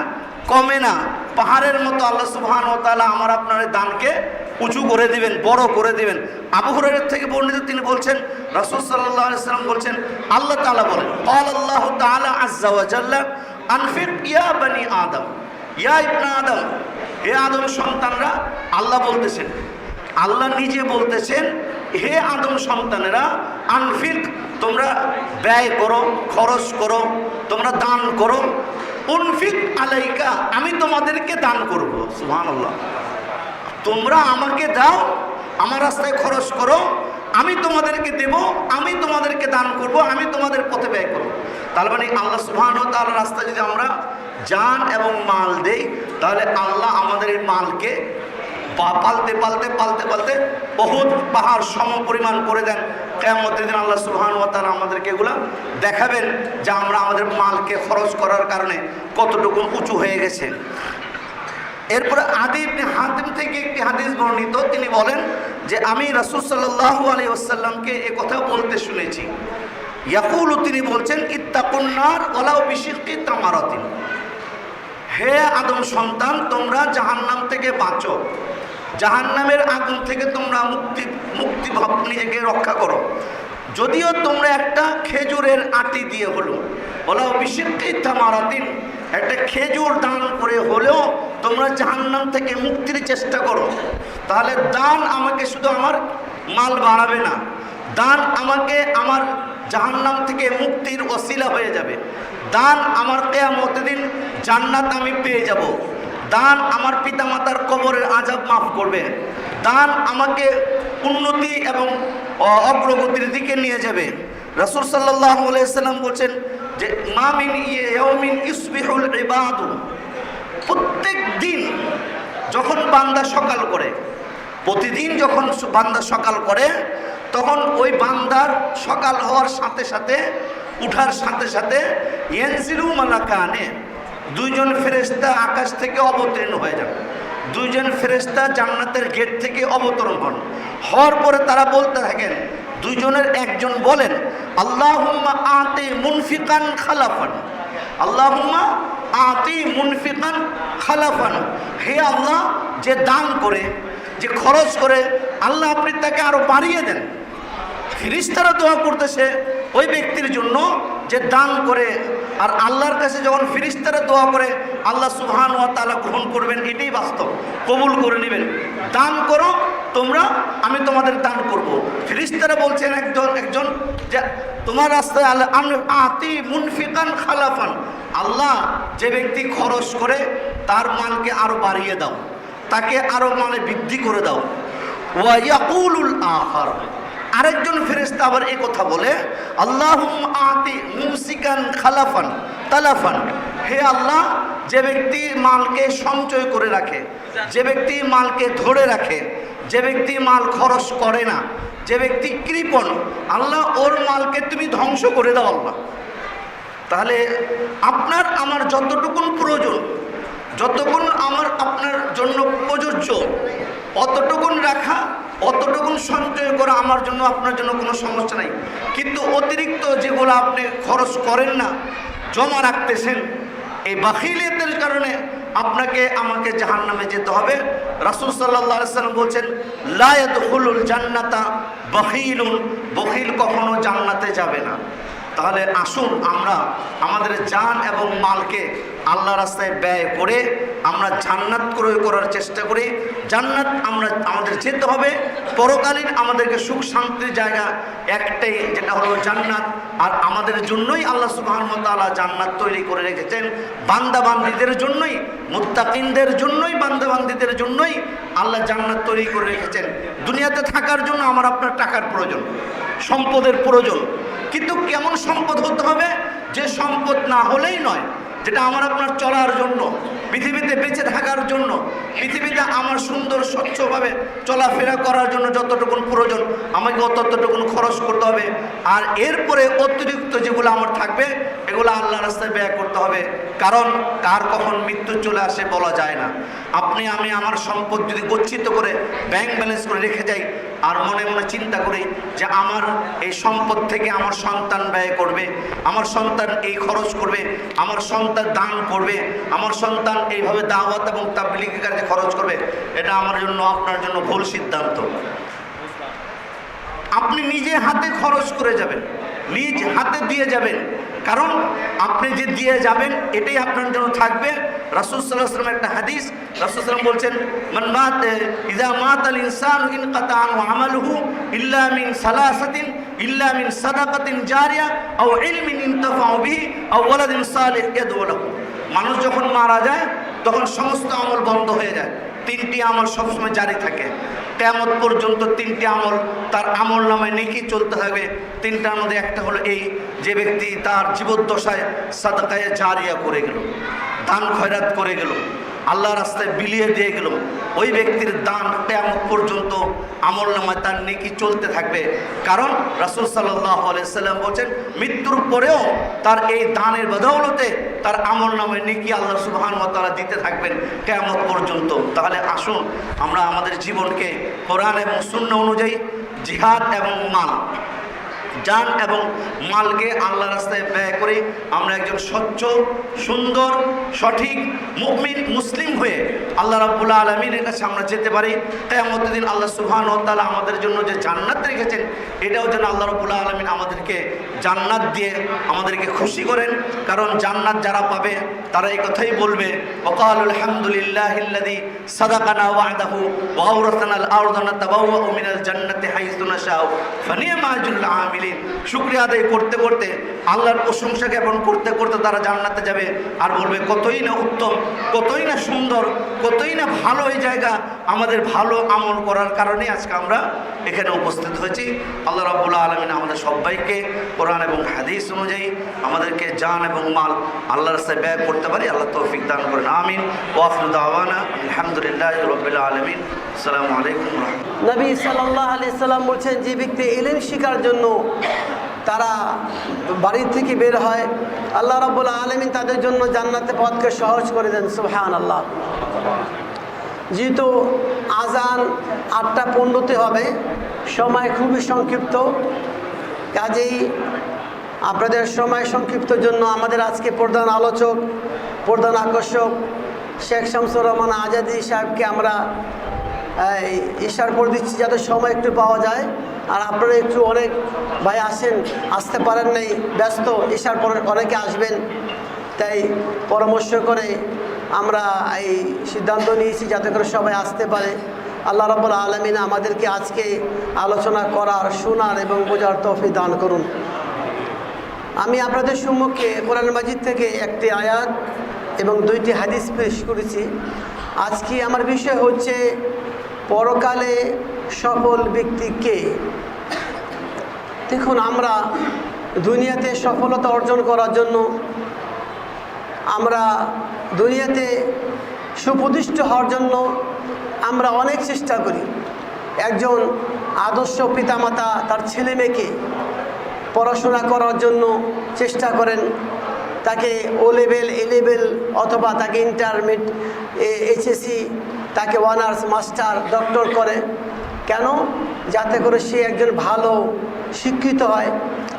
কমে না, পাহাড়ের মতো আল্লাহ সুবহানাহু ওয়া তাআলা আমার আপনার দানকে উঁচু করে দিবেন, বড় করে দিবেন। আবু হুরায়রা থেকে বর্ণিত, তিনি বলছেন রাসূল সাল্লাল্লাহু আলাইহি ওয়াসাল্লাম বলছেন, আল্লাহ তাআলা বলেন ক্বালাল্লাহু তাআলা আযজা ওয়া জাল্লা আনফিক ইয়া বনি আদম, ইয়া ইবনা আদম, হে আদম সন্তানরা, আল্লাহ বলতেছেন, আল্লাহ নিজে বলতেছেন, হে আদম সন্তানেরা, আনফিক, তোমরা ব্যয় করো, খরচ করো, তোমরা দান করো, উনফিক আলাইকা, আমি তোমাদেরকে দান করব। সুবহানাল্লাহ। তোমরা আমাকে দাও, আমার রাস্তায় খরচ করো, আমি তোমাদেরকে দেব, আমি তোমাদেরকে দান করব, আমি তোমাদের পথে ব্যয় করব। তার মানে আল্লাহ সুবহানাহু ওয়া তাআলার রাস্তায় যদি আমরা জান এবং মাল দেই, তাহলে আল্লাহ আমাদের এই মালকে পালতে পালতে পালতে পালতে বহুত পাহাড় সম পরিমাণ করে দেন। কিয়ামতের দিন আল্লাহ সুবহানাহু ওয়া তাআলা আমাদেরকে এগুলা দেখাবেন যে আমরা আমাদের মালকে খরচ করার কারণে কতটুকু উঁচু হয়ে গেছে। এরপরে আদি ইবনে হাতিম থেকে একটি হাদিস বর্ণিত, তিনি বলেন যে আমি রাসূল সাল্লাল্লাহু আলাইহি ওয়াসাল্লামকে এ কথা বলতে শুনেছি। ইয়াকুলু, তিনি বলছেন, ইত্তাকুন নার ওয়ালাউ বিশিক্কি তামারাতিন, হে আদম সন্তান, তোমরা জাহান্নাম থেকে বাঁচো, জাহান্নামের আগুন থেকে তোমরা মুক্তি ভাব নিজেকে রক্ষা করো, যদিও তোমরা একটা খেজুরের আটি দিয়ে হলো, ওয়ালাউ বিশিক্কি তামারাতিন, একটা খেজুর দান করে হলেও তোমরা জাহান্নাম থেকে মুক্তির চেষ্টা করো। তাহলে দান আমাকে শুধু আমার মাল বাড়াবে না, দান আমাকে আমার জাহান্নাম থেকে মুক্তির ওসিলা হয়ে যাবে, দান আমার কিয়ামতের দিন জান্নাত আমি পেয়ে যাব, দান আমার পিতামাতার কবরের আযাব মাফ করবে, দান আমাকে উন্নতি এবং অগ্রগতির দিকে নিয়ে যাবে। রাসূল সাল্লাল্লাহু আলাইহি ওয়াসাল্লাম বলছেন যে মা মিন ইয়াউমিন ইসবিহুল ইবাদু, প্রত্যেক দিন যখন বান্দা সকাল করে, প্রতিদিন যখন বান্দা সকাল করে, তখন ওই বান্দার সকাল হওয়ার সাথে সাথে, উঠার সাথে সাথে ইয়ানজিলু মালাকানে, দুইজন ফেরেশতা আকাশ থেকে অবতীর্ণ হয়ে যান, দুইজন ফেরেশতা জান্নাতের গেট থেকে অবতরণ হন। হওয়ার পরে তারা বলতে থাকেন, দুইজনের একজন বলেন, আল্লাহুম্মা আতি মুনফিকান খালাফান, আল্লাহুম্মা আতি মুনফিকান খালাফান, হে আল্লাহ, যে দান করে, যে খরচ করে, আল্লাহ আপনি তাকে আরো বাড়িয়ে দেন। ফেরেশতারা দোয়া করতেছে ওই ব্যক্তির জন্য যে দান করে, আর আল্লাহর কাছে যখন ফেরেশতারা দোয়া করে আল্লাহ সুবহানাহু ওয়া তাআলা গ্রহণ করবেন, এটাই বাস্তব, কবুল করে নেবেন। দান করো তোমরা, আমি তোমাদের দান করব। ফেরেশতারা বলছেন একজন যে তোমার রাস্তায় আল্লাহ আতি মুনফিকান খালাফান, আল্লাহ যে ব্যক্তি খরচ করে তার মালকে আরো বাড়িয়ে দাও, তাকে আরো মালে বৃদ্ধি করে দাও। ওয়া ইয়াকুলুল আখার, আরেকজন ফেরেশতা আবার এই কথা বলে, আল্লাহুম্মা আতি মুমসিকান খালাফান তালাফান, হে আল্লাহ, যে ব্যক্তি মালকে সঞ্চয় করে রাখে, যে ব্যক্তি মালকে ধরে রাখে, যে ব্যক্তি মাল খরচ করে না, যে ব্যক্তি কৃপণ, আল্লাহ ওর মালকে তুমি ধ্বংস করে দাও আল্লাহ। তাহলে আপনার আমার যতটুকুন প্রয়োজন, যতক্ষণ আমার আপনার জন্য প্রযোজ্য, অতটুকুন রাখা, অতটুকুন সঞ্চয় করা আমার জন্য আপনার জন্য কোনো সমস্যা নাই। কিন্তু অতিরিক্ত যেগুলো আপনি খরচ করেন না, জমা রাখতেছেন, এই বাখিলিয়তের কারণে আপনাকে আমাকে জাহান্নামে যেতে হবে। রাসূল সাল্লাল্লাহু আলাইহি সাল্লাম বলছেন, লা ইয়াদখুলুল জান্নাতা বাখিলুন, বখিল কখনো জান্নাতে যাবে না। তাহলে আসুন আমরা আমাদের জান এবং মালকে আল্লাহ রাস্তায় ব্যয় করে আমরা জান্নাত ক্রয় করার চেষ্টা করি। জান্নাত আমাদের যেতে হবে, পরকালীন আমাদেরকে সুখ শান্তির জায়গা একটাই, যেটা হলো জান্নাত। আর আমাদের জন্যই আল্লাহ সুবহানাহু ওয়া তাআলা জান্নাত তৈরি করে রেখেছেন, বান্দাবান্দীদের জন্যই, মুত্তাকিনদের জন্যই, বান্দাবান্দীদের জন্যই আল্লাহ জান্নাত তৈরি করে রেখেছেন। দুনিয়াতে থাকার জন্য আমার আপনার টাকার প্রয়োজন, সম্পদের প্রয়োজন, কিন্তু কেমন সম্পদ হতে হবে? যে সম্পদ না হলেই নয়, যেটা আমার আপনার চলার জন্য, পৃথিবীতে বেঁচে থাকার জন্য, পৃথিবীতে আমার সুন্দর স্বচ্ছভাবে চলাফেরা করার জন্য যতটুকুন প্রয়োজন আমাকে ততটুকুন খরচ করতে হবে। আর এরপরে অতিরিক্ত যেগুলো আমার থাকবে এগুলো আল্লাহ রাস্তায় ব্যয় করতে হবে। কারণ কার কখন মৃত্যু চলে আসে বলা যায় না। আপনি আমি আমার সম্পদ যদি গচ্ছিত করে ব্যাংক ব্যালেন্স করে রেখে যাই, আর মনে মনে চিন্তা করি যে আমার এই সম্পদ থেকে আমার সন্তান ব্যয় করবে, আমার সন্তান এই খরচ করবে, আমার সন্তান দান করবে, আমার সন্তান এইভাবে দাওয়াত এবং তাবলীগের কাজে খরচ করবে, এটা আমার জন্য আপনার জন্য ভুল সিদ্ধান্ত। আপনি নিজে হাতে খরচ করে যাবেন, নিজ হাতে দিয়ে যাবেন, কারণ আপনি যে দিয়ে যাবেন এটাই আপনার জন্য থাকবে। রাসূল সাল্লাল্লাহু আলাইহি ওয়াসাল্লাম একটা হাদিস, রাসূল সাল্লাল্লাহু আলাইহি ওয়াসাল্লাম বলছেন, মান মাত ইযা মাতাল ইনসানু ইনকাতা আনহু আমালুহু ইল্লা মিন সালাসাতিন, ইল্লা মিন সাদাকাতিন জারিয়া আও ইলমিন ইনতাফাউ বিহি আও ওয়ালাদিন সালিহ ইয়াদউ লাহু। মানুষ যখন মারা যায় তখন সমস্ত আমল বন্ধ হয়ে যায়, তিনটি আমল সবসময় জারি থাকে কিয়ামত পর্যন্ত। তিনটি আমল তার আমল নামায় নেকি চলতে থাকবে। তিনটার মধ্যে একটা হলো এই, যে ব্যক্তি তার জীবদ্দশায় সাদকায়ে জারিয়া করে গেল, দান খয়রাত করে গেল, আল্লাহ রাস্তায় বিলিয়ে দিয়ে গেল, ওই ব্যক্তির দান কিয়ামত পর্যন্ত আমল নামায় তার নেকি চলতে থাকবে। কারণ রাসূল সাল্লাল্লাহু আলাইহি সাল্লাম বলেন, মৃত্যুর পরেও তার এই দানের বদৌলতে তার আমল নামায় নেকি আল্লাহ সুবহানাহু ওয়া তাআলা দিতে থাকবেন কিয়ামত পর্যন্ত। তাহলে আসুন আমরা আমাদের জীবনকে কোরআন এবং সুন্নাহ অনুযায়ী জিহাদ এবং মাল, জান এবং মালকে আল্লাহ রাস্তায় ব্যয় করে আমরা একজন স্বচ্ছ, সুন্দর, সঠিক মুমিন মুসলিম হয়ে আল্লাহ রাব্বুল আলামিনের কাছে আমরা যেতে পারি। কিয়ামতের দিন আল্লাহ সুবহানাহু ওয়া তাআলা আমাদের জন্য যে জান্নাত রেখেছেন, এটাও যেন আল্লাহ রাব্বুল আলামিন আমাদেরকে জান্নাত দিয়ে আমাদেরকে খুশি করেন। কারণ জান্নাত যারা পাবে তারা এই কথাই বলবে, ওয়াকালুল হামদুলিল্লাহিল্লাযী সাদাকানা ওয়া'দাহু ওয়া আওরাসানাল আরদা নাতাবাওয়াউ মিনাল জান্নাতি হাইসু নাশাউ ফানি'মা আজরুল আমিলিন। শুকরিয়া আদায় করতে করতে, আল্লাহর প্রশংসা জ্ঞাপন করতে করতে তারা জান্নাতে যাবে আর বলবে, কতই না উত্তম, কতই না সুন্দর, কতই না ভালো এই জায়গা। আমাদের ভালো আমল করার কারণে আজকে আমরা এখানে উপস্থিত হয়েছি। আল্লাহ রাব্বুল আলামিন আমাদের সবাইকে কোরআন এবং হাদিস অনুযায়ী আমাদেরকে জান এবং মাল আল্লাহর রাস্তায় ব্যয় করতে পারি আল্লাহ তৌফিক দান করেন। আমিন। ওয়া আখিরু দাওয়ানা আলহামদুলিল্লাহি রাব্বিল আলামিন। আসসালামু আলাইকুম ওয়া রাহমাতুল্লাহ। নবী সাল্লাল্লাহু আলাইহি সাল্লাম বলছেন, যে ব্যক্তি ইলম শিখার জন্য তারা বাড়ি থেকে বের হয়, আল্লাহ রাব্বুল আলামিন তাদের জন্য জান্নাতের পথকে সহজ করে দেন। সুবহানাল্লাহ। যেহেতু আজান 8:15 হবে, সময় খুবই সংক্ষিপ্ত, কাজেই আপনাদের সময় সংক্ষিপ্ত জন্য আমাদের আজকে প্রধান আলোচক, প্রধান আকর্ষক শেখ শামসুর রহমান আজাদি সাহেবকে আমরা ইশার করে দিচ্ছি যাতে সময় একটু পাওয়া যায়। আর আপনারা একটু, অনেক ভাই আসতে পারেন নাই, ব্যস্ত, ইশার পরে অনেকে আসবেন, তাই পরামর্শ করে আমরা এই সিদ্ধান্ত নিয়েছি যাতে করে সবাই আসতে পারে। আল্লাহ রাব্বুল আলামিন আমাদেরকে আজকে আলোচনা করার, শোনার এবং বোঝার তৌফিক দান করুন। আমি আপনাদের সম্মুখে কোরআন মাজিদ থেকে একটি আয়াত এবং 2টি হাদিস পেশ করেছি। আজকে আমার বিষয় হচ্ছে পরকালে সফল ব্যক্তি কে। দেখুন, আমরা দুনিয়াতে সফলতা অর্জন করার জন্য, আমরা দুনিয়াতে সুপ্রতিষ্ঠিত হওয়ার জন্য আমরা অনেক চেষ্টা করি, একজন আদর্শ পিতামাতা তার ছেলে মেয়েকে পড়াশোনা করার জন্য চেষ্টা করেন, তাকে ও লেভেল, এ লেভেল অথবা তাকে ইন্টারমিডিয়েট, এইচএসসি, তাকে অনার্স, মাস্টার, ডক্টর করে। কেন? যাতে করে সে একজন ভালো শিক্ষিত হয়,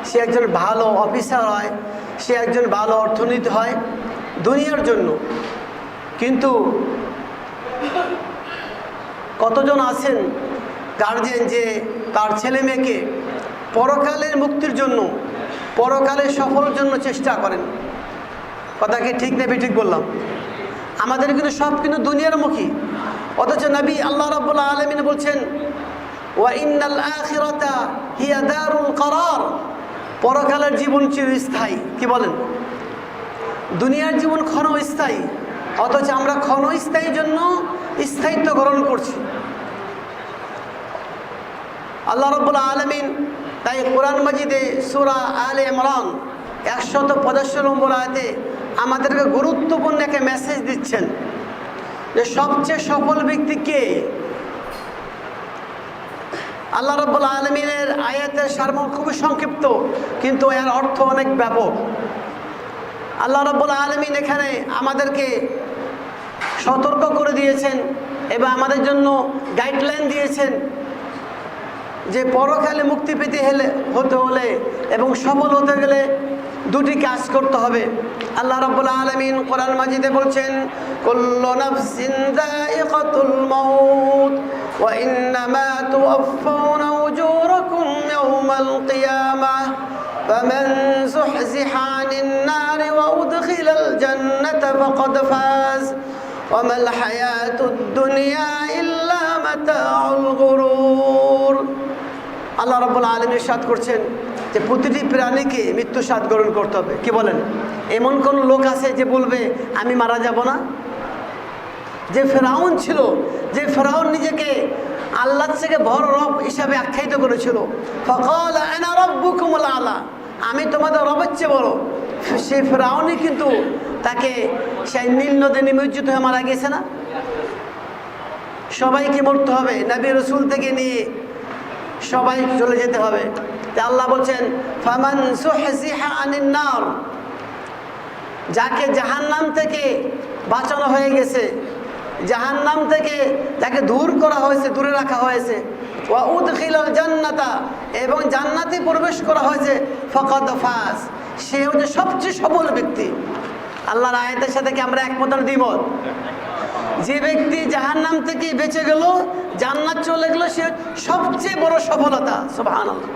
সে একজন ভালো অফিসার হয়, সে একজন ভালো অর্থনীতি হয়, দুনিয়ার জন্য। কিন্তু কতজন আছেন গার্জেন যে তার ছেলে মেয়েকে পরকালের মুক্তির জন্য, পরকালের সফলের জন্য চেষ্টা করেন? কথা কি ঠিক না ঠিক বললাম? আমাদের কিন্তু সব কিন্তু দুনিয়ার মুখী, অথচ নবী আল্লাহ রাব্বুল আলামিন বলছেন ওয়া ইন্নাল আখিরাতা হিয়া দারুল করার, পরকালের জীবন চিরস্থায়ী। কি বলেন? দুনিয়ার জীবন ক্ষণস্থায়ী, অথচ আমরা ক্ষণস্থায়ীর জন্য স্থায়িত্ব গ্রহণ করছি। আল্লাহ রাব্বুল আলামিন তাই কোরআন মাজিদে সূরা আলে ইমরান 185 নম্বর আয়াতে আমাদেরকে গুরুত্বপূর্ণ একটা মেসেজ দিচ্ছেন যে সবচেয়ে সফল ব্যক্তি কে। আল্লাহ রাব্বুল আলামিনের আয়াতের সারমর্ম খুবই সংক্ষিপ্ত, কিন্তু এর অর্থ অনেক ব্যাপক। আল্লাহ রাব্বুল আলামিন এখানে আমাদেরকে সতর্ক করে দিয়েছেন এবং আমাদের জন্য গাইডলাইন দিয়েছেন যে পরকালে মুক্তি পেতে হতে হলে এবং সফল হতে গেলে দুটি কাজ করতে হবে। আল্লাহ রাব্বুল আলামিন কোরআন মাজিদে বলছেন কুল্লু নাফসিন যায়িকাতুল মাউত ওয়া ইন্নামা তুওয়াফাউনা উজুরাকুম ইয়াওমাল কিয়ামাহ ফামান যুহজিহা আনিন নারি ওয়া উদখিলাল জান্নাতা ফাকাদ ফাজ ওয়া মাল হায়াতুদ দুনিয়া ইল্লা মাতাউল গুরুর। আল্লাহ রাব্বুল আলামিন ইরশাদ করছেন যে প্রতিটি প্রাণীকে মৃত্যু স্বাদ গ্রহণ করতে হবে। কি বলেন? এমন কোন লোক আছে যে বলবে আমি মারা যাব না? যে ফেরাউন ছিল, যে ফেরাউন নিজেকে আল্লাহর থেকে বড় রব হিসাবে আখ্যায়িত করেছিল, ফাকালা আনা রাব্বুকুমুল আলা, আমি তোমাদের রবের চেয়ে বড়, সে ফেরাউনই কিন্তু তাকে সেই নীল নদে নিমজ্জিত হয়ে মারা গেছে না? সবাইকে মরতে হবে, নবী রাসূল থেকে নিয়ে সবাই চলে যেতে হবে। আল্লাহ বলছেন ফামান যুহজিহা আনিন নার, যাকে জাহান্নাম থেকে বাঁচানো হয়ে গেছে, জাহান্নাম থেকে যাকে দূর করা হয়েছে, দূরে রাখা হয়েছে, ওয়া উদখিলাল জান্নাতা, এবং জান্নাতে প্রবেশ করা হয়েছে, ফাকাদ ফাজ, সে হচ্ছে সবচেয়ে সফল ব্যক্তি। আল্লাহর আয়াতের সাথে কি আমরা একমত না দ্বিমত? যে ব্যক্তি জাহান্নাম থেকে বেঁচে গেল, জান্নাত চলে গেল, সে সবচেয়ে বড় সফলতা। সুবহানাল্লাহ।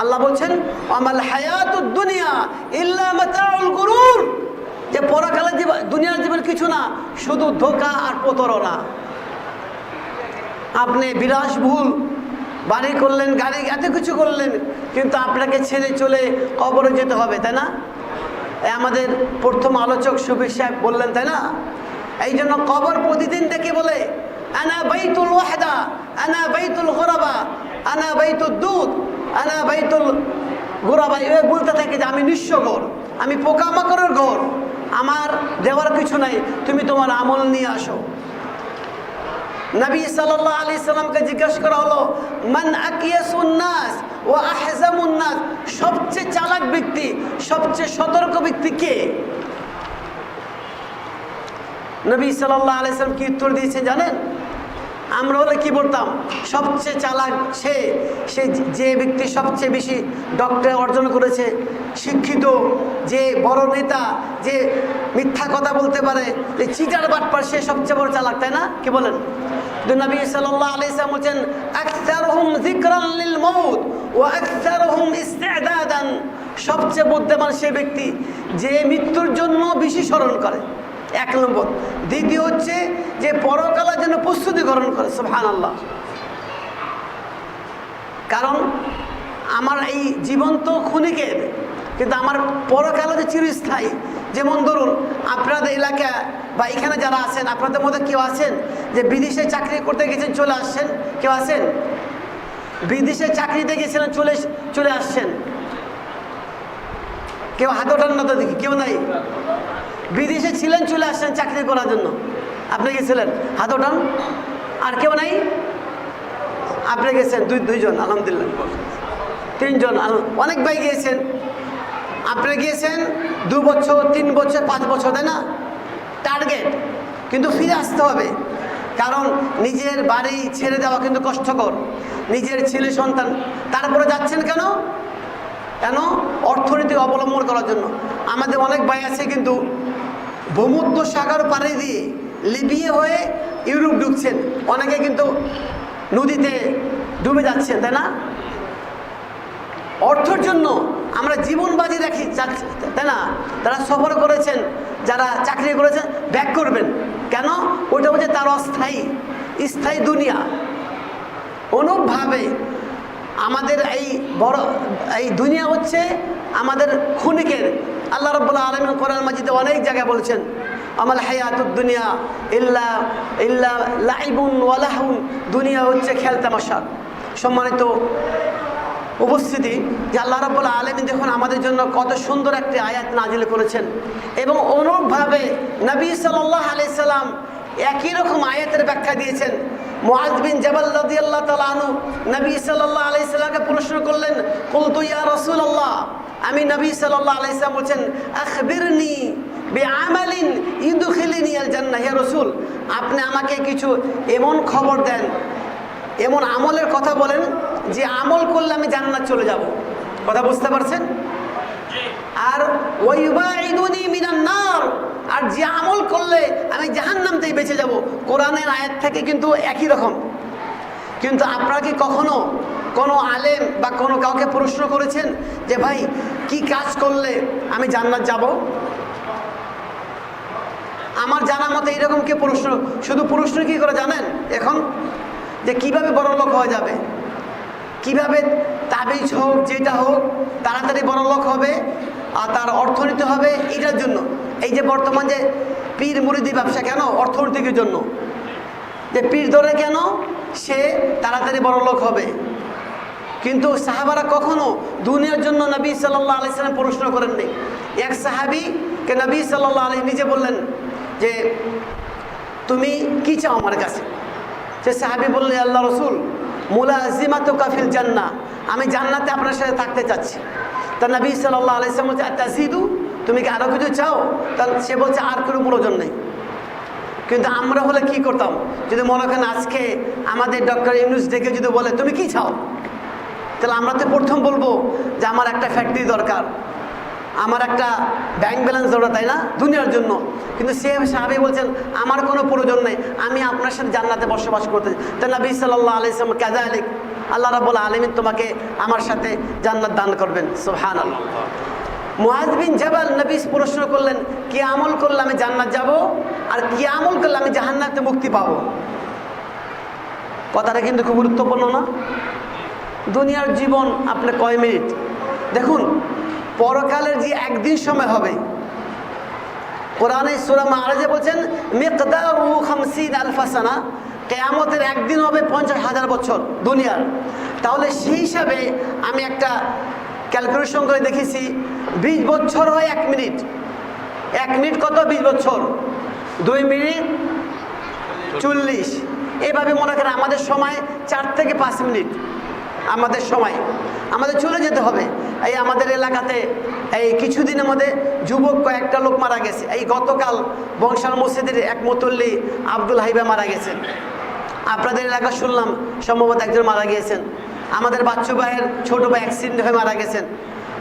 আল্লাহ বলছেন আমাল হায়াতুদ দুনিয়া ইল্লা মাতাউল গুরুর, যে পরকালের জীবন, দুনিয়ার জীবন কিছু না, শুধু ধোঁকা আর প্রতারণা। আপনি বিলাসবহুল বাড়ি করলেন, গাড়ি, এত কিছু করলেন, কিন্তু আপনাকে ছেড়ে চলে কবরে যেতে হবে, তাই না? আমাদের প্রথম আলোচক শফিক সাহেব বললেন, তাই না? এই জন্য কবর প্রতিদিন ডেকে বলে আনা বাইতুল ওয়াহদা, আনা বাইতুল গুরাবা, আনা বাইতুদ দুদ, আনা বাইতুল গুরাবা, এভাবে বলতে থাকে যে আমি নিঃস্ব ঘর, আমি পোকামাকড়ের ঘর, আমার দেওয়ার কিছু নাই, তুমি তোমার আমল নিয়ে আসো। নবী সাল্লাল্লাহু আলাইহি সাল্লামকে জিজ্ঞাসা করা হলো মান আকিয়াসুন নাস ওয়া আহজামুন নাস, সবচেয়ে চালাক ব্যক্তি, সবচেয়ে সতর্ক ব্যক্তি কে? নবী সাল্লাল্লাহু আলাইহি সাল্লাম কি উত্তর দিয়েছেন জানেন? আমরা হলে কি বলতাম? সবচেয়ে চালাক সে যে ব্যক্তি সবচেয়ে বেশি ডক্টরেট অর্জন করেছে, শিক্ষিত, যে বড় নেতা, যে মিথ্যা কথা বলতে পারে, যে চিটার বাটপার, সে সবচেয়ে বড় চালাক, তাই না? কি বলেন? নবী সাল্লাল্লাহু আলাইহি সাল্লাম বলেন আকসারুহুম যিকরান লিল মাউত ওয়া আকসারুহুম ইসতিদাদান, সবচেয়ে বুদ্ধিমান সে ব্যক্তি যে মৃত্যুর জন্য বেশি স্মরণ করে, এক নম্বর। দ্বিতীয় হচ্ছে যে পরকালের জন্য প্রস্তুতি গ্রহণ করে। সুবহানাল্লাহ। কারণ আমার এই জীবন তো ক্ষণিকের, কিন্তু আমার পরকালে যে চিরস্থায়ী। যেমন ধরুন আপনাদের এলাকা বা এখানে যারা আছেন, আপনাদের মধ্যে কেউ আছেন যে বিদেশে চাকরি করতে গেছেন, চলে আসছেন? কেউ আছেন বিদেশে চাকরিতে গেছিলেন, চলে আসছেন? কেউ হাত ওঠান না তো দেখি, কেউ নাই। বিদেশে ছিলেন, চলে আসছেন চাকরি করার জন্য, আপনি গেছিলেন, হাত ওঠান। আর কেউ নাই? আপনি গেছেন দুইজন, আলহামদুলিল্লাহ। তিনজন, অনেক ভাই গিয়েছেন। আপনি গিয়েছেন 2 বছর, 3 বছর, 5 বছর, তাই না? টার্গেট, কিন্তু ফিরে আসতে হবে। কারণ নিজের বাড়ি ছেড়ে দেওয়া কিন্তু কষ্টকর, নিজের ছেলে সন্তান। তারপরে যাচ্ছেন কেন? অর্থনীতি অবলম্বন করার জন্য। আমাদের অনেক ভাই আছে কিন্তু ভূমধ্য সাগর পাড়ি দিয়ে লিবিয়া হয়ে ইউরোপ ঢুকছেন, অনেকে কিন্তু নদীতে ডুবে যাচ্ছেন, তাই না? অর্থের জন্য আমরা জীবন বাজি রাখি, তাই না? যারা সফর করেছেন, যারা চাকরি করেছেন, ব্যাক করবেন কেন? ওইটা হচ্ছে তার স্থায়ী দুনিয়া। অনুভাবে আমাদের এই দুনিয়া হচ্ছে আমাদের ক্ষণিকের। আল্লাহ রাব্বুল আলামিন কোরআন মাজিদে অনেক জায়গায় বলছেন, আমাল হায়াতুদ দুনিয়া ইল্লা লাইবুন ওয়া লাহউন, দুনিয়া হচ্ছে খেলতামাশা। সম্মানিত উপস্থিতি, যে আল্লাহ রাব্বুল আলামিন যখন আমাদের জন্য কত সুন্দর একটি আয়াত নাজিল করেছেন, এবং অনুরূপভাবে নবী সাল্লাল্লাহু আলাইহি সাল্লাম একই রকম আয়াতের ব্যাখ্যা দিয়েছেন। মুআয বিন জাবাল রাদিয়াল্লাহু তাআলা আনহু নবী সাল্লাল্লাহু আলাইহি সাল্লামকে প্রশ্ন করলেন, কুলতু ইয়া রাসূলুল্লাহ, আমি নবী সাল্লাল্লাহু আলাইহি সাল্লাম বলছেন, আখবিরনি বিআমালিন ইউদখিলনি আল জান্নাহ, হে রাসূল, আপনি আমাকে কিছু এমন খবর দেন, এমন আমলের কথা বলেন যে আমল করলে আমি জান্নাত চলে যাব। কথা বুঝতে পারছেন? আর ওয়াইবাইদুনি মিনান নার, আর যে আমল করলে আমি জাহান্নাম থেকে বেঁচে যাব। কোরআনের আয়াত থেকে কিন্তু একই রকম। কিন্তু আপনারা কি কখনো কোনো আলেম বা কোনো কাউকে প্রশ্ন করেছেন যে ভাই কি কাজ করলে আমি জান্নাত যাব? আমার জানা মতে এরকম কে শুধু প্রশ্ন কি করে জানেন এখন? যে কিভাবে বড় লোক হওয়া যাবে, কিভাবে তাবিজ হোক, যেটা হোক, তাড়াতাড়ি বড় লোক হবে আর তার অর্থনীতি হবে, এটার জন্য। এই যে বর্তমান যে পীর মুরিদি ব্যবসা, কেন? অর্থনীতির জন্য। যে পীর ধরে কেন? সে তাড়াতাড়ি বড় লোক হবে। কিন্তু সাহাবারা কখনো দুনিয়ার জন্য নবী সাল্লাল্লাহু আলাইহি সাল্লাম প্রশ্ন করেননি। এক সাহাবীকে নবী সাল্লাল্লাহু আলাইহি নিজে বললেন যে তুমি কি চাও আমার কাছে? সে সাহাবী বললেন, আল্লাহ রাসূল, মুলাজিমাতুকা ফিল জান্নাহ, আমি জান্নাতে আপনার সাথে থাকতে চাচ্ছি। তা নবী সাল্লাল্লাহু আলাইহি সাল্লাম বলছে, তাজিদু, তুমি কি আরো কিছু চাও? তাহলে সে বলছে, আর কোনো প্রয়োজন নেই। কিন্তু আমরা হলে কি করতাম? যদি মনে করেন আজকে আমাদের ডক্টর ইউনূস ডেকে যদি বলে তুমি কি চাও, তাহলে আমরা তো প্রথম বলবো যে আমার একটা ফ্যাক্টরি দরকার, আমার একটা ব্যাংক ব্যালেন্স দরকার, তাই না? দুনিয়ার জন্য। কিন্তু সে সাহাবী বলছেন, আমার কোনো প্রয়োজন নেই, আমি আপনার সাথে জান্নাতে বসবাস করতে চাই। তা নবী সাল্লাল্লাহু আলাইহি সাল্লাম, কাযালিক, আল্লাহ রাব্বুল আলামিন তোমাকে আমার সাথে জান্নাত দান করবেন। সুবহানাল্লাহ। মুআয বিন জাবাল নবী প্রশ্ন করলেন, কি আমল করলে আমি জান্নাত যাব, আর কি আমল করলে আমি জাহান্নাম থেকে মুক্তি পাবো? কথাটা কিন্তু খুব গুরুত্বপূর্ণ না? দুনিয়ার জীবন আপনার কয় মিনিট? দেখুন, পরকালের যে একদিন সময় হবে, কোরআনে সূরা মাআরিজে বলছেন মিকদারু 50,000 সানা, কিয়ামতের একদিন হবে 50,000 বছর দুনিয়ার। তাহলে সেই হিসাবে আমি একটা ক্যালকুলেশন করে দেখেছি, 20 বছর হয় 1 মিনিট। 1 মিনিট কত? 20 বছর। 2 মিনিট 40। এইভাবে মনে করেন আমাদের সময় 4 থেকে 5 মিনিট। আমাদের সময় আমাদের চলে যেতে হবে। এই আমাদের এলাকাতে এই কিছুদিনের মধ্যে যুবক কয়েকটা লোক মারা গেছে। এই গতকাল বংশাল মসজিদের এক মুতল্লি আব্দুল হাইবা মারা গেছেন। আপনাদের এলাকা শুনলাম সম্ভবত একজন মারা গিয়েছেন। আমাদের বাচ্চু ভাইয়ের ছোটো ভাই অ্যাক্সিডেন্ট হয়ে মারা গেছেন।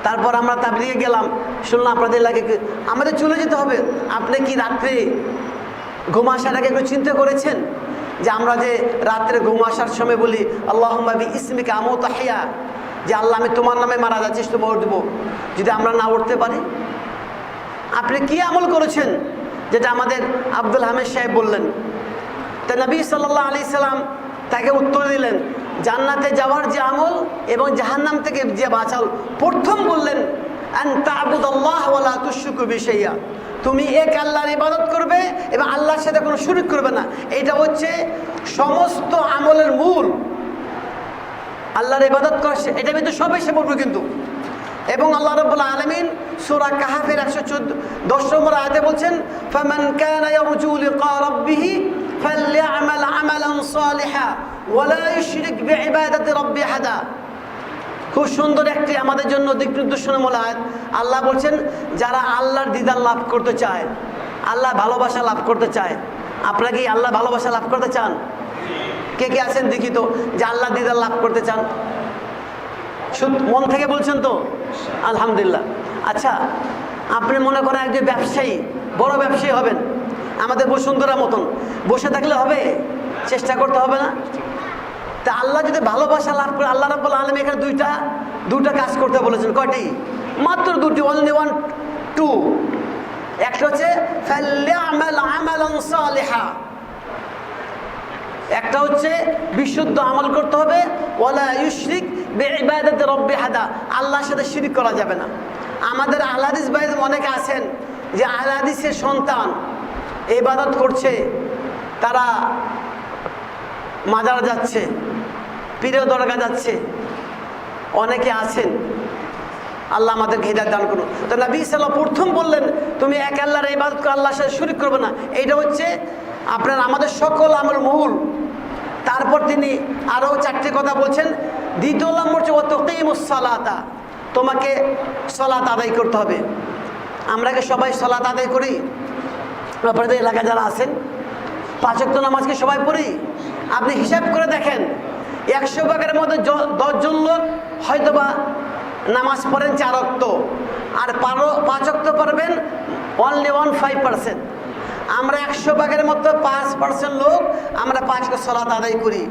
তারপর আমরা তাবলিগে গেলাম, শুনলাম আপনাদের এলাকায়। আমাদের চলে যেতে হবে। আপনি কি রাত্রে ঘুম আসার আগে একটু চিন্তা করেছেন যে আমরা যে রাত্রে ঘুম আসার সময় বলি আল্লাহুম্মা বিইসমিকা আমুতু আহইয়া, যে আল্লাহ আমি তোমার নামে মারা যাচ্ছি, তোমার উঠবো, যদি আমরা না উঠতে পারি? আপনি কি আমল করেছেন? যেটা আমাদের আব্দুল হামিদ সাহেব বললেন। তা নবী সাল্লাল্লাহু আলাইহি সাল্লাম তাকে উত্তর দিলেন, জান্নাতে যাওয়ার যে আমল এবং জাহান্নাম থেকে যে বাঁচাল, প্রথম বললেন আন তা'বুদাল্লাহ ওয়া লা তুশরিকু বিহি শাইআ, তুমি এক আল্লাহর ইবাদত করবে এবং আল্লাহর সাথে কোনো শরীক করবে না। এটা হচ্ছে সমস্ত আমলের মূল। আল্লাহর ইবাদত করছে, এটা কিন্তু সব এসে পড়বে কিন্তু। এবং আল্লাহ রাব্বুল আলামিন সূরা কাহাফের 110 নম্বর আয়াতে বলছেন, ফামান কানা ইয়ারজু লিকা রাব্বিহি فليعمل عملا صالحا ولا يشرك بعبادة ربه أحدا। খুব সুন্দর একটি আমাদের জন্য দিক নির্দেশনামূলক আয়াত। আল্লাহ বলছেন যারা আল্লাহর দিদার লাভ করতে চায়, আল্লাহ ভালোবাসা লাভ করতে চায়, আপনারা কি আল্লাহ ভালোবাসা লাভ করতে চান? কে কে আছেন দেখি তো যে আল্লাহ দিদার লাভ করতে চান? মন থেকে বলছেন তো? আলহামদুলিল্লাহ। আচ্ছা, আপনি মনে করেন একজন ব্যবসায়ী, বড় ব্যবসায়ী হবেন, আমাদের বসুন্ধরা মতন বসে থাকলে হবে? চেষ্টা করতে হবে না? তা আল্লাহ যদি ভালোবাসা লাভ করে, আল্লাহ রাব্বুল আলামিন এখানে দুইটা কাজ করতে বলেছেন। কয়টি? মাত্র দুটি, অনলি 1 2। একটা হচ্ছে ফালইআমাল আমালান সালিহা, একটা হচ্ছে বিশুদ্ধ আমল করতে হবে, ওয়ালা ইউশরিক বিইবাদাতি রাব্বি আহাদা, আল্লাহর সাথে শিরক করা যাবে না। আমাদের আহলে হাদিস ভাইদের অনেকে আছেন যে আহলে হাদিসের সন্তান ইবাদত করছে, তারা মাজার যাচ্ছে, পীরের দরগা যাচ্ছে, অনেকে আছেন। আল্লাহ আমাদেরকে হিদায়াত দান করুন। তো নবী সাল্লাল্লাহু প্রথম বললেন তুমি এক আল্লাহর ইবাদত করো, আল্লাহর সাথে শিরক করবে না। এইটা হচ্ছে আপনার আমাদের সকল আমল মূল। তারপর তিনি আরও 4টি কথা বলছেন। দ্বিতীয় নম্বর হচ্ছে ওয়া তুকিমুস সালাতা, তোমাকে সালাত আদায় করতে হবে। আমরা কি সবাই সালাত আদায় করি? আপনাদের এলাকায় যারা আছেন 5 ওয়াক্ত নামাজকে সবাই পড়ি? আপনি হিসাব করে দেখেন, 100 ভাগের মধ্যে 10 জন লোক হয়তোবা নামাজ পড়েন 4 ওয়াক্ত, আর 5 ওয়াক্ত পড়বেন অনলি 1-5%। আমরা 100 ভাগের মধ্যে 5% লোক আমরা 5 ওয়াক্ত সালাত আদায় করি।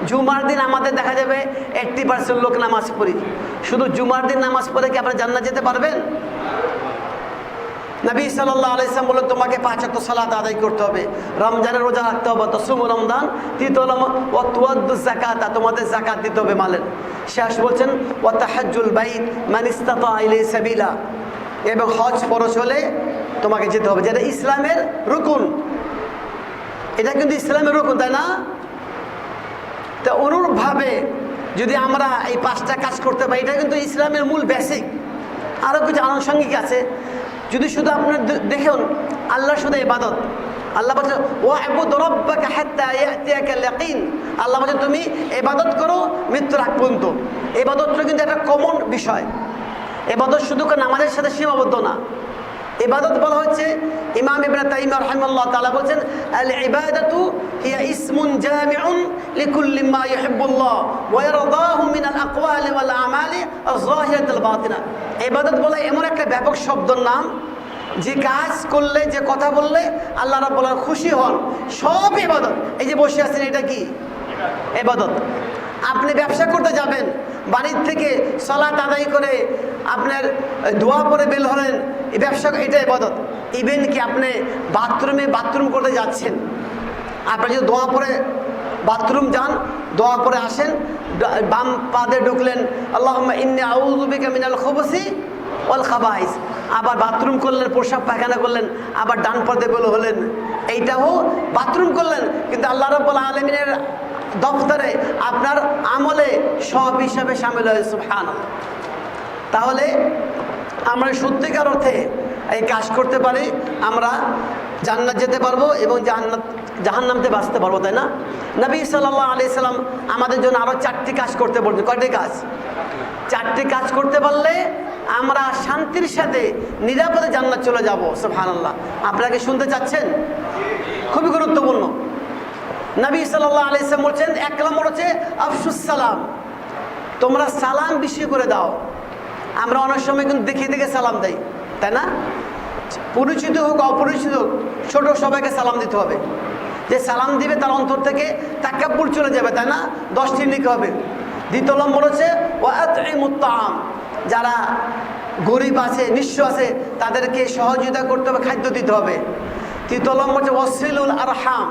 জুমার দিন আমাদের দেখা যাবে 80% লোক নামাজ পড়ি। শুধু জুমার দিন নামাজ পড়ে কি আপনারা জান্নাত যেতে পারবেন? নবী সাল্লাল্লাহু আলাইহি ওয়াসাল্লাম বললেন তোমাকে 5 ওয়াক্ত সালাত আদায় করতে হবে, রমজানের রোজা রাখতে হবে, তাসুমু রমজান, তৃতীয় ওয়া তুআদ্দু যাকাতা, তোমাদের যাকাত দিতে হবে মালের। শেষ বলছেন ওয়া তাহাজ্জুল বাইত মান ইসতাতা ইলাইহি সাবিলা, এবং হজ ফরজ হলে তোমাকে যেতে হবে, যেটা ইসলামের রুকুন। এটা কিন্তু ইসলামের রুকুন, তাই না? তো অনুরূপভাবে যদি আমরা এই 5টা কাজ করতে পারি, এটা কিন্তু ইসলামের মূল বেসিক। আরও কিছু আনুষঙ্গিক আছে। যদি শুধু আপনার দেখুন আল্লাহর শুধু ইবাদত, আল্লাহ বলছেন ওয়া'বুদ রাব্বাকা হাত্তা ইয়াতিয়াকাল ইয়াকিন, আল্লাহ বলছেন তুমি ইবাদত করো মৃত্যুর আগ পর্যন্ত। ইবাদতটা কিন্তু একটা কমন বিষয়। ইবাদত শুধু নামাজের সাথে সীমাবদ্ধ না। ইবাদত বলা হচ্ছে, ইমাম ইবনে তাইমিয়া রাহিমাহুল্লাহ তাআলা বলছেন আল ইবাদাতু হিয়া ইসমুন জামিউন লিকুল্লি মা ইউহিব্বুল্লাহ ওয়া ইয়ারদাহু মিনাল আকওয়ালি ওয়াল আমালি আয-যাহিরাতিল বাতিনা। ইবাদত বলা এমন একটা ব্যাপক শব্দের নাম, যে কাজ করলে, যে কথা বললে আল্লাহ রাব্বুল আলামিন খুশি হন, সব ইবাদত। এই যে বসে আছেন, এটা কি ইবাদত? আপনি ব্যবসা করতে যাবেন, বাড়ির থেকে সালাত আদায় করে আপনার দোয়া পরে বের হলেন, এই ব্যবসা, এটা ইবাদত। ইভেন কি আপনি বাথরুম করতে যাচ্ছেন, আপনি যদি দোয়া পরে বাথরুম যান, দোয়া পরে আসেন, বাম পা দিয়ে ঢুকলেন আল্লাহুম্মা ইন্নী আউযু বিকা মিনাল খুবুসি ওয়াল খাবাইস, আবার বাথরুম করলেন, প্রসাব পায়খানা করলেন, আবার ডান পা দিয়ে বের হলেন, এইটাও বাথরুম করলেন, কিন্তু আল্লাহ রাব্বুল আলামিনের দপ্তরে আপনার আমলে সব হিসাবে শামিল হয়। সুবহানাল্লাহ। তাহলে আমরা সত্যিকার অর্থে এই কাজ করতে পারি, আমরা জান্নাত যেতে পারবো এবং জাহান্নাম থেকে বাঁচতে পারবো, তাই না? নবী সাল্লাল্লাহু আলাইহি সাল্লাম আমাদের জন্য আরও 4টি কাজ করতে বলছেন। কয়টি কাজ? 4টি কাজ করতে পারলে আমরা শান্তির সাথে নিরাপদে জান্নাত চলে যাব। সুবহানাল্লাহ। আপনারা কি শুনতে চাচ্ছেন? খুবই গুরুত্বপূর্ণ। নবী সাল্লাল্লাহু আলাইহি সাল্লাম বলছেন 1 নম্বর হচ্ছে আফশুস সালাম, তোমরা সালাম বেশি করে দাও। আমরা অনেক সময় কিন্তু দেখে দেখে সালাম দেই, তাই না? পরিচিত হোক অপরিচিত হোক, ছোট সবাইকে সালাম দিতে হবে। যে সালাম দিবে তার অন্তর থেকে তাকাব্বুর চলে যাবে, তাই না? 10টি লিখে হবে। দ্বিতীয় নম্বর হচ্ছে ওয়া আতঈমুত তাআম, যারা গরিব আছে, নিঃস্ব আছে, তাদেরকে সহযোগিতা করতে হবে, খাদ্য দিতে হবে। তৃতীয় নম্বর হচ্ছে ওয়াসিলুল আরহাম,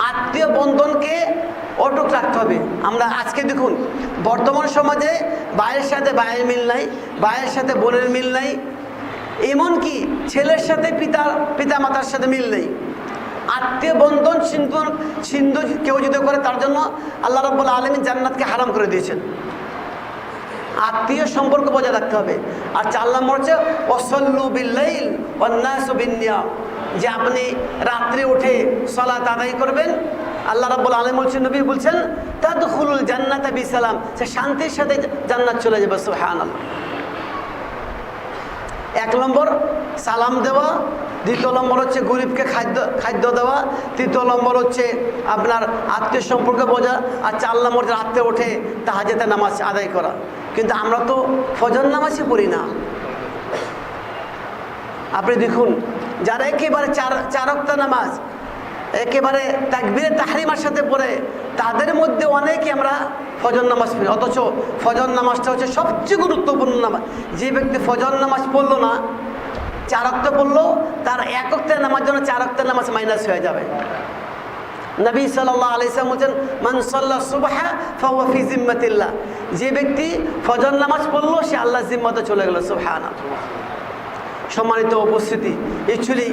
আত্মীয় বন্ধনকে অটুট রাখতে হবে। আমরা আজকে দেখুন বর্তমান সমাজে ভাইয়ের সাথে ভাইয়ের মিল নাই, ভাইয়ের সাথে বোনের মিল নাই, এমনকি ছেলের সাথে পিতা মাতার সাথে মিল নেই। আত্মীয় বন্ধন ছিন্ন কেউ যদি করে, তার জন্য আল্লাহ রাব্বুল আলামিন জান্নাতকে হারাম করে দিয়েছেন। আত্মীয় সম্পর্ক বজায় রাখতে হবে। আর 4 নম্বর হচ্ছে ওয়াসাল্লু বিল লাইল ওয়ান নাসু বিন নিয়াম, যে আপনি রাত্রে উঠে সালাত আদায় করবেন, আল্লাহ রাব্বুল আলামিন বলছেন, নবী বলছেন তাদখুলুল জান্নাতা বিসালাম, সে শান্তির সাথে জান্নাত চলে যাবে। সুবহানাল্লাহ। 1 নম্বর সালাম দেওয়া, 2 নম্বর হচ্ছে গরিবকে খাদ্য দেওয়া, 3 নম্বর হচ্ছে আপনার আত্মীয় সম্পর্ক বোঝা, আর 4 নম্বর রাত্রে ওঠে তাহাজ্জুদের নামাজ আদায় করা। কিন্তু আমরা তো ফজর নামাজই পড়ি না। আপনি দেখুন যারা একেবারে চার ওয়াক্ত নামাজ একেবারে তাকবীরে তাহরিমার সাথে পড়ে, তাদের মধ্যে অনেকে আমরা ফজর নামাজ পড়ি, অথচ ফজর নামাজটা হচ্ছে সবচেয়ে গুরুত্বপূর্ণ নামাজ। যে ব্যক্তি ফজর নামাজ পড়লো না, 4 ওয়াক্ত পড়লো, তার 1 ওয়াক্তের নামাজ জন্য 4 ওয়াক্তের নামাজ মাইনাস হয়ে যাবে। নবী সাল্লাল্লাহু আলাইহি ওয়াসাল্লাম বলেন, মান সাল্লা সুবহা ফাহুয়া ফি জিম্মাতিল্লাহ, যে ব্যক্তি ফজর নামাজ পড়লো সে আল্লাহর জিম্মাতে চলে গেল। সুবহানাল্লাহ। সম্মানিত উপস্থিতি, অ্যাকচুয়ালি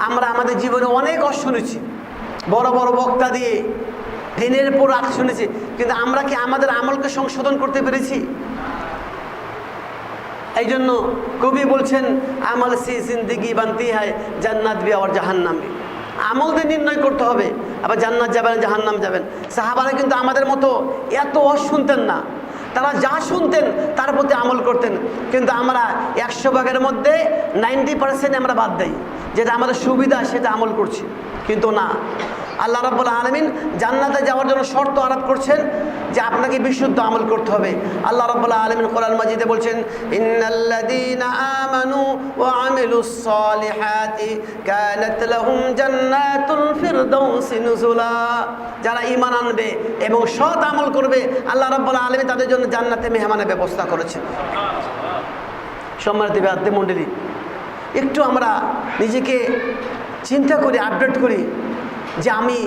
আমরা আমাদের জীবনে অনেক শুনেছি, বড় বড় বক্তা দিয়ে দিনের পর রাত শুনেছি, কিন্তু আমরা কি আমাদের আমলকে সংশোধন করতে পেরেছি? এই জন্য কবি বলছেন, আমল সে জিন্দগি বানতি হয় জান্নাত বি আর জাহান্নাম বি। আমল দিয়ে নির্ণয় করতে হবে, আবার জান্নাত যাবেন জাহান্নাম যাবেন। সাহাবারা কিন্তু আমাদের মতো এত শুনতেন না, তারা যা শুনতেন তার প্রতি আমল করতেন। কিন্তু আমরা 100 ভাগের মধ্যে 90% আমরা বাদ দেই, যেটা আমাদের সুবিধা সেটা আমল করছি। কিন্তু না, আল্লাহ রাব্বুল আলামিন জান্নাতে যাওয়ার জন্য শর্ত আরোপ করছেন যে আপনাকে বিশুদ্ধ আমল করতে হবে। আল্লাহ রাব্বুল আলামিন কোরআন মাজিদে বলছেন, ইন্নাল্লাযীনা আমানু ওয়া আমিলুস সালিহাতি কানাত লাহুম জান্নাতুল ফিরদাউসি নুজুলা, যারা ঈমান আনবে এবং সৎ আমল করবে আল্লাহ রাব্বুল আলামিন তাদের জন্য জান্নাতে মেহমানের ব্যবস্থা করেছেন। সম্মানিত ভাই মণ্ডলী, একটু আমরা নিজেকে চিন্তা করি, আপডেট করি যে আমি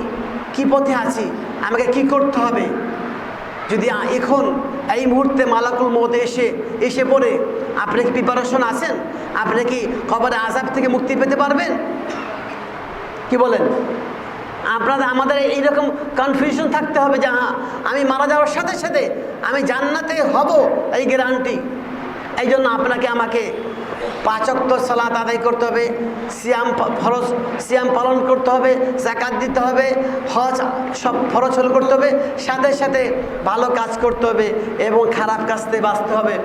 কি পথে আছি, আমাকে কি করতে হবে। যদি এখন এই মুহূর্তে মালাকুল মউত এসে পড়ে, আপনি কি প্রিপারেশন আছেন? আপনি কি কবরে আযাব থেকে মুক্তি পেতে পারবেন? কি বলেন? আমাদের এইরকম কনফিউশন থাকতে হবে যে হ্যাঁ, আমি মারা যাওয়ার সাথে সাথে আমি জান্নাতে হব, এই গ্যারান্টি। এই জন্য আপনাকে আমাকে 5 ওয়াক্ত সালাত আদায় করতে হবে, সিয়াম পালন করতে হবে, যাকাত দিতে হবে, হজ সব ফরজ হল করতে হবে, সাথে সাথে ভালো কাজ করতে হবে এবং খারাপ কাজ থেকে বাঁচতে হবে।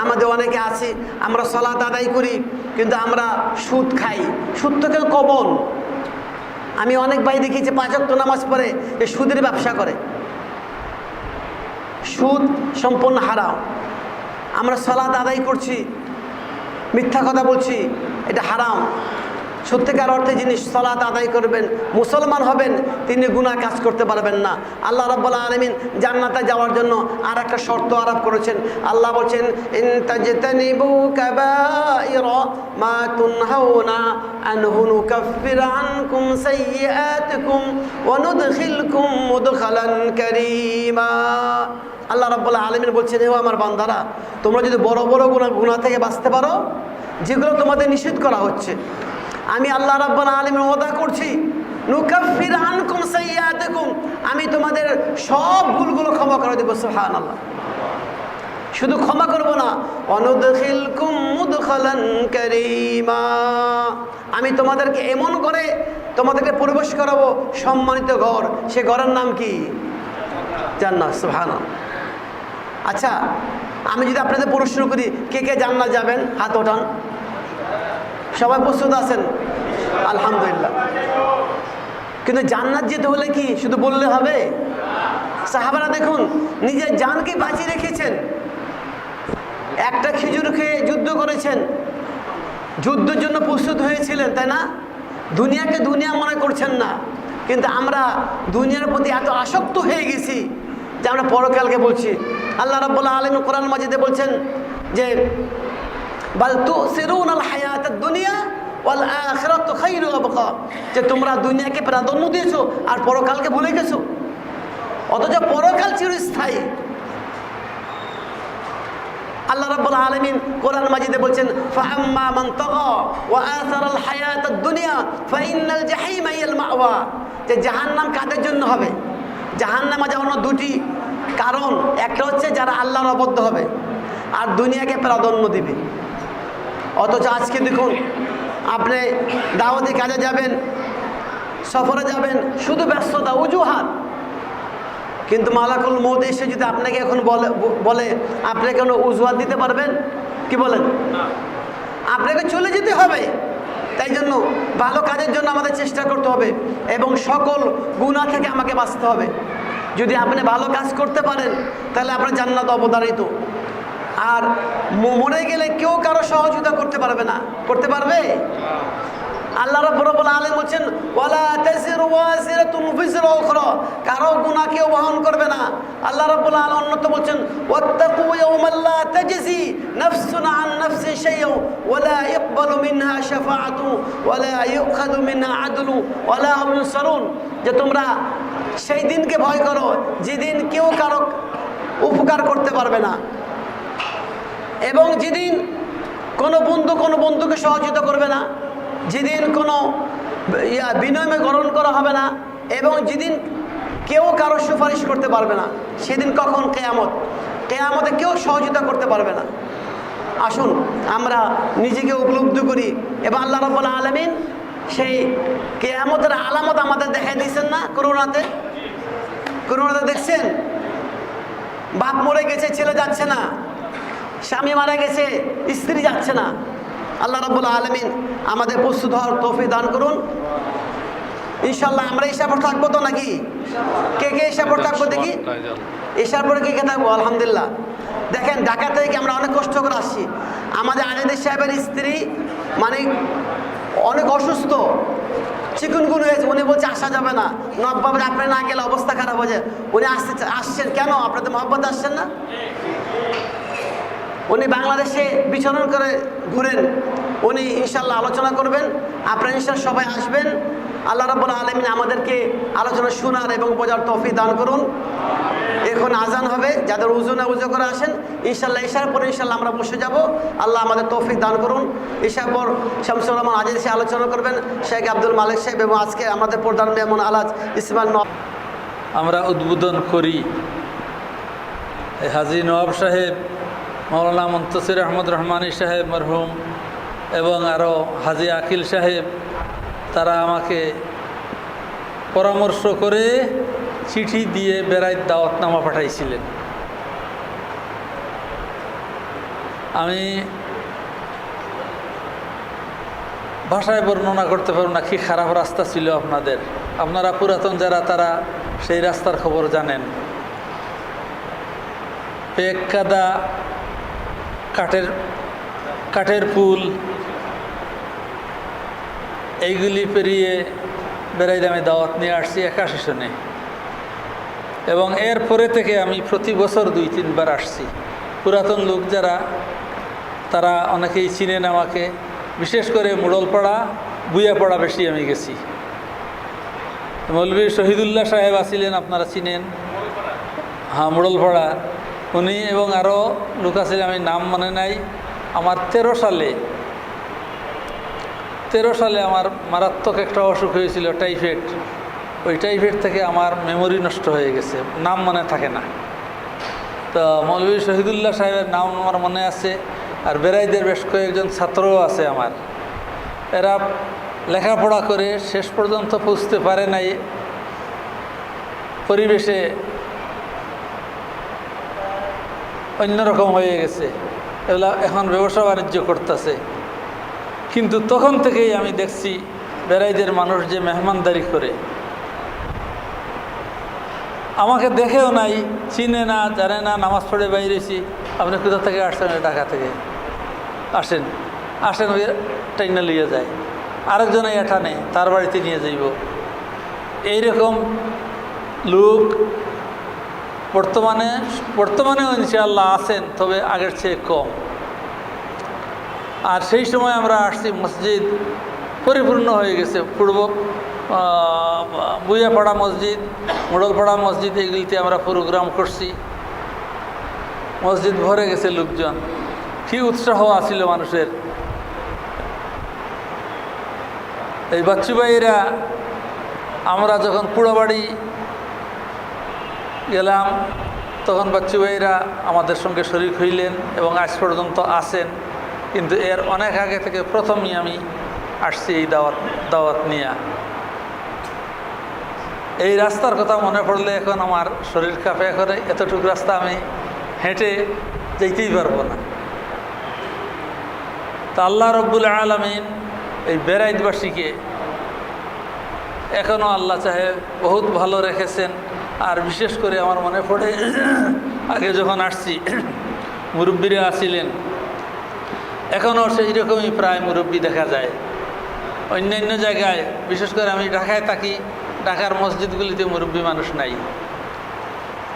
আমাদের অনেকে আছি, আমরা সালাত আদায় করি কিন্তু আমরা সুদ খাই। সুদ তো কেউ কমন। আমি অনেক ভাই দেখেছি 5 ওয়াক্ত নামাজ পড়ে এই সুদের ব্যবসা করে। সুদ সম্পূর্ণ হারাম। আমরা সালাত আদায় করছি, মিথ্যা কথা বলছি, এটা হারাম। সত্যিকার অর্থে যিনি সালাত আদায় করবেন, মুসলমান হবেন, তিনি গুনাহ কাজ করতে পারবেন না। আল্লাহ রাব্বুল আলামিন জান্নাতে যাওয়ার জন্য আর একটা শর্ত আরোপ করেছেন। আল্লাহ বলছেন, ইন তাজতানিবু কাবাইরা মা তুনহাউনা আনহু নুকাফির আনকুম সাইয়্যাতিকুম ওয়া নুদখিলকুম মুদখালান কারীমা। আল্লাহ রাব্বুল আলামিন বলছেন, হে আমার বান্দারা, তোমরা যদি বড় বড় গুনাহ থেকে বাঁচতে পারো, যেগুলো তোমাদের নিষেধ করা হচ্ছে, আমি আল্লাহ রাব্বুল আলামিন ওয়াদা করছি, নুকাফির আনকুম সাইয়্যাতিকুম, আমি তোমাদের সব ভুলগুলো ক্ষমা করে দেব। সুবহানাল্লাহ। শুধু ক্ষমা করব না, অনুদখিলকুম মুদখালান কারীমা, আমি তোমাদেরকে এমন করে তোমাদেরকে প্রবেশ করাবো সম্মানিত ঘর। সে ঘরের নাম কি? জান্নাত। সুবহানাল্লাহ। আচ্ছা, আমি যদি আপনাদের প্রশ্ন করি কে কে জান্নাত যাবেন, হাত ওঠান। সবাই প্রস্তুত আছেন? আলহামদুলিল্লাহ। কিন্তু জান্নাত যেতে হলে কি শুধু বললে হবে? সাহাবারা দেখুন নিজের জানকে বাঁচিয়ে রেখেছেন, একটা খেজুর খেয়ে যুদ্ধ করেছেন, যুদ্ধের জন্য প্রস্তুত হয়েছিলেন, তাই না? দুনিয়াকে দুনিয়া মনে করছেন না। কিন্তু আমরা দুনিয়ার প্রতি এত আসক্ত হয়ে গেছি যে আমরা পরকালকে বলছি। আল্লাহ রাব্বুল আলামিন কোরআন মাজিদে বলছেন যে বাল তুসিরুনাল হায়াতাদ দুনিয়া ওয়াল আখিরাতু খায়রু ওয়া আবকা, যে তোমরা দুনিয়াকে প্রাধান্য দিয়েছো আর পরকালকে ভুলে গেছো, অথচ পরকাল চিরস্থায়ী। আল্লাহ রাব্বুল আলামিন কোরআন মাজিদে বলছেন, ফাআম্মা মান তাগা ওয়া আসারাল হায়াতাদ দুনিয়া ফাইন্নাল জাহিমা হিয়াল মাওয়া, যে জাহান্নাম কাদের জন্য হবে? জাহান্নামে যাওয়ার দুটি কারণ, একটা হচ্ছে যারা আল্লাহর অবাধ্য হবে আর দুনিয়াকে প্রাধান্য দিবে। অথচ আজকে দেখুন আপনি দাওয়াতি কাজে যাবেন, সফরে যাবেন, শুধু ব্যস্ততা, অজুহাত। কিন্তু মালাকুল মউত এসে যদি আপনাকে এখন বলে আপনি কেন অজুহাত দিতে পারবেন? কি বলেন? আপনাকে চলে যেতে হবে। তাই জন্য ভালো কাজের জন্য আমাদের চেষ্টা করতে হবে এবং সকল গুনাহ থেকে আমাকে বাঁচতে হবে। যদি আপনি ভালো কাজ করতে পারেন তাহলে আপনার জান্নাত অবধারিত। আর মরে গেলে কেউ কারো সহযোগিতা করতে পারবে না। করতে পারবে? আল্লাহ রাব্বুল আলামিন বলেন ওয়ালা তাজিরু ওয়াজিরাতুন বিজরা উখরা, কারো গুনাহ কেউ বহন করবে না। আল্লাহ রাব্বুল আলামিন অন্যত্র বলেন ওয়াত্তাকু ইয়াওমান লা তাজজি নাফসুন আন নাফসিন শাইআ ওয়ালা ইকবালু মিনহা শাফাআতু ওয়ালা ইউখাযু মিনহা আদলু ওয়ালা হুম ইউনসারুন, যে তোমরা সেই দিনকে ভয় করো যেদিন কেউ কারো উপকার করতে পারবে না, এবং যেদিন কোনো বন্ধুকে সহযোগিতা করবে না, যেদিন কোনো বিনিময় গ্রহণ করা হবে না, এবং যেদিন কেউ কারো সুপারিশ করতে পারবে না। সেদিন কখন? কেয়ামতে কেউ সহযোগিতা করতে পারবে না। আসুন আমরা নিজেকে উপলব্ধি করি এবং আল্লাহ রাব্বুল আলামিন সেই কেয়ামতের আলামত আমাদের দেখাই দিয়েছেন না? করোনাতে দেখছেন, বাপ মরে গেছে, ছেলে যাচ্ছে না, স্বামী মারা গেছে, স্ত্রী যাচ্ছে না। আল্লাহ রাব্বুল আলামিন আমাদের প্রস্তুত হওয়ার তৌফিক দান করুন। ইনশাআল্লাহ আমরা ঈশার পর থাকবো তো নাকি? কে ঈশার পর থাকবো দেখি? ঈশার পরে কে থাকবো? আলহামদুলিল্লাহ। দেখেন ঢাকা থেকে আমরা অনেক কষ্ট করে আসছি। আমাদের আজাদের সাহেবের স্ত্রী মানে অনেক অসুস্থ, চিকুনগুন হয়েছে, উনি বলছে আসা যাবে না। নব্বাবের আপনি না গেলে অবস্থা খারাপ হয়ে যায়। উনি আসছেন কেন? আপনাদের মহব্বতে আসছেন না? উনি বাংলাদেশে বিচরণ করে ঘুরেন, উনি ইনশাল্লাহ আলোচনা করবেন, আপনারা ইনশাল্লাহ সবাই আসবেন। আল্লাহ রাব্বুল আলামিন আমাদেরকে আলোচনা শোনার এবং বোঝার তৌফিক দান করুন। এখন আজান হবে, যাদের উজু করে আসেন ইনশাল্লাহ। ঈশার পরে ইনশাল্লাহ আমরা বসে যাব। আল্লাহ আমাদের তৌফিক দান করুন। ঈশার পর শামসুর রহমান আজিজ সে আলোচনা করবেন, শেখ আব্দুল মালিক সাহেব, এবং আজকে আমাদের প্রধান মেহমান আলাজ ইসমাইল নওয়াব আমরা উদ্বোধন করি। হাজী নওয়াব সাহেব, মৌলানা মুনতাসির আহমদ রহমানী সাহেব মরহুম, এবং আরও হাজী আকিল সাহেব, তারা আমাকে পরামর্শ করে চিঠি দিয়ে বেড়াইত দাওয়াতনামা পাঠাইছিলেন। আমি ভাষায় বর্ণনা করতে পারব না কি খারাপ রাস্তা ছিল আপনাদের। আপনারা পুরাতন যারা, তারা সেই রাস্তার খবর জানেন। পেক কাদা, কাঠের পুল, এইগুলি পেরিয়ে বেড়াইতে আমি দাওয়াত নিয়ে আসছি 81 সনে, এবং এরপরে থেকে আমি প্রতি বছর 2-3 বার আসছি। পুরাতন লোক যারা, তারা অনেকেই চিনেন আমাকে, বিশেষ করে মোড়লপাড়া, বুয়াপাড়া বেশি আমি গেছি। মৌলভী শহীদুল্লাহ সাহেব আছিলেন, আপনারা চিনেন, হ্যাঁ, মোড়লপাড়া উনি, এবং আরও লোক আছিলেন, আমি নাম মনে নাই। আমার 13 সালে আমার মারাত্মক একটা অসুখ হয়েছিল, টাইফয়েড। ওই টাইফয়েড থেকে আমার মেমোরি নষ্ট হয়ে গেছে, নাম মনে থাকে না। তো মৌলভী শহীদুল্লাহ সাহেবের নাম আমার মনে আছে, আর বেরাইদের বেশ কয়েকজন ছাত্রও আছে আমার। এরা লেখাপড়া করে শেষ পর্যন্ত পৌঁছতে পারে নাই, পরিবেশে অন্যরকম হয়ে গেছে, এগুলা এখন ব্যবসা বাণিজ্য করতেছে। কিন্তু তখন থেকেই আমি দেখছি বেড়াইদের মানুষ যে মেহমানদারি করে, আমাকে দেখেও নাই, চিনে না, জানে না, নামাজ পড়ে বাইরেছি। আপনি কোথা থেকে আসছেন? ঢাকা থেকে। আসেন ওই টাইনা লিয়ে যায়, আরেকজনে এটা নেই, তার বাড়িতে নিয়ে যাইব। এইরকম লোক বর্তমানেও ইনশাআল্লাহ আছেন, তবে আগের চেয়ে কম। আর সেই সময় আমরা আসছি, মসজিদ পরিপূর্ণ হয়ে গেছে। পূর্ব বুয়াপাড়া মসজিদ, মোড়লপাড়া মসজিদ, এগুলিতে আমরা প্রোগ্রাম করছি। মসজিদ ভরে গেছে লোকজন, কি উৎসাহ আছিল মানুষের। এই বাচ্চু ভাইয়েরা, আমরা যখন পুড়াবাড়ি গেলাম তখন বাচ্চু ভাইয়েরা আমাদের সঙ্গে শরীক হইলেন এবং আজ পর্যন্ত আছেন। কিন্তু এর অনেক আগে থেকে প্রথমেই আমি আসছি এই দাওয়াত নিয়ে। এই রাস্তার কথা মনে পড়লে এখন আমার শরীর কাঁপে। এখন এতটুকু রাস্তা আমি হেঁটে যেতেই পারবো না। তা আল্লাহ রব্বুল আলামিন এই বেরাইতবাসীকে এখনও আল্লাহ চাহে বহুত ভালো রেখেছেন। আর বিশেষ করে আমার মনে পড়ে আগে যখন আসছি মুরব্বীরা আসছিলেন, এখনও সেই রকমই প্রায় মুরব্বী দেখা যায়। অন্যান্য জায়গায়, বিশেষ করে আমি ঢাকায় থাকি, ঢাকার মসজিদগুলিতে মুরব্বী মানুষ নাই,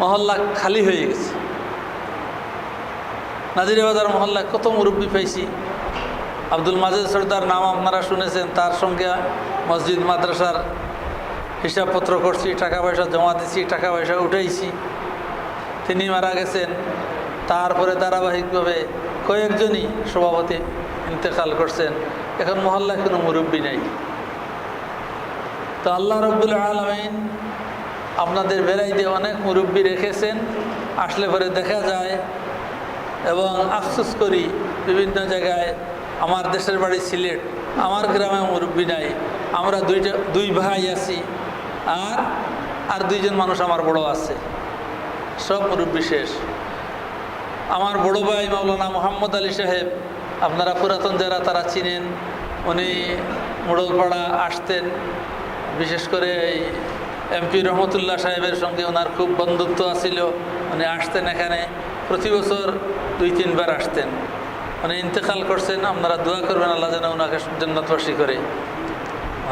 মহল্লা খালি হয়ে গেছে। নাজিরাবাজার মহল্লায় কত মুরব্বী পাইছি। আব্দুল মাজেদ সর্দার নাম আপনারা শুনেছেন, তার সঙ্গে মসজিদ মাদ্রাসার হিসাবপত্র করছি, টাকা পয়সা জমা দিচ্ছি, টাকা পয়সা উঠাইছি। তিনি মারা গেছেন। তারপরে ধারাবাহিকভাবে কয়েকজনই সভাপতি ইন্তেকাল করছেন। এখন মহল্লায় কোনো মুরব্বী নেই। তো আল্লাহ রব্বুল আলামিন আপনাদের বেড়াইতে অনেক মুরব্বী রেখেছেন। আসলে পরে দেখা যায় এবং আফসোস করি, বিভিন্ন জায়গায়, আমার দেশের বাড়ি সিলেট, আমার গ্রামে মুরব্বী নাই। আমরা দুই ভাই আছি, আর দুইজন মানুষ আমার বড় আছে, সব মুরব্বী শেষ। আমার বড় ভাই মাওলানা মোহাম্মদ আলী সাহেব, আপনারা পুরাতন যারা তারা চিনেন, উনি মোড়লপাড়া আসতেন। বিশেষ করে এই এমপি রহমতুল্লাহ সাহেবের সঙ্গে ওনার খুব বন্ধুত্ব আছিল। উনি আসতেন এখানে, প্রতি বছর 2-3 বার আসতেন। উনি ইন্তেকাল করছেন। আপনারা দোয়া করবেন আল্লাহ যেন ওনাকে জান্নাতবাসী করে,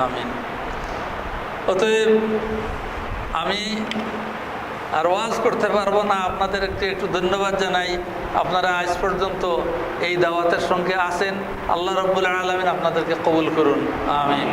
আমিন। অতএব আমি আর ওয়াজ করতে পারবো না, আপনাদের একটু ধন্যবাদ জানাই। আপনারা আজ পর্যন্ত এই দাওয়াতের সঙ্গে আছেন। আল্লাহ রাব্বুল আলামিন আপনাদেরকে কবুল করুন, আমিন।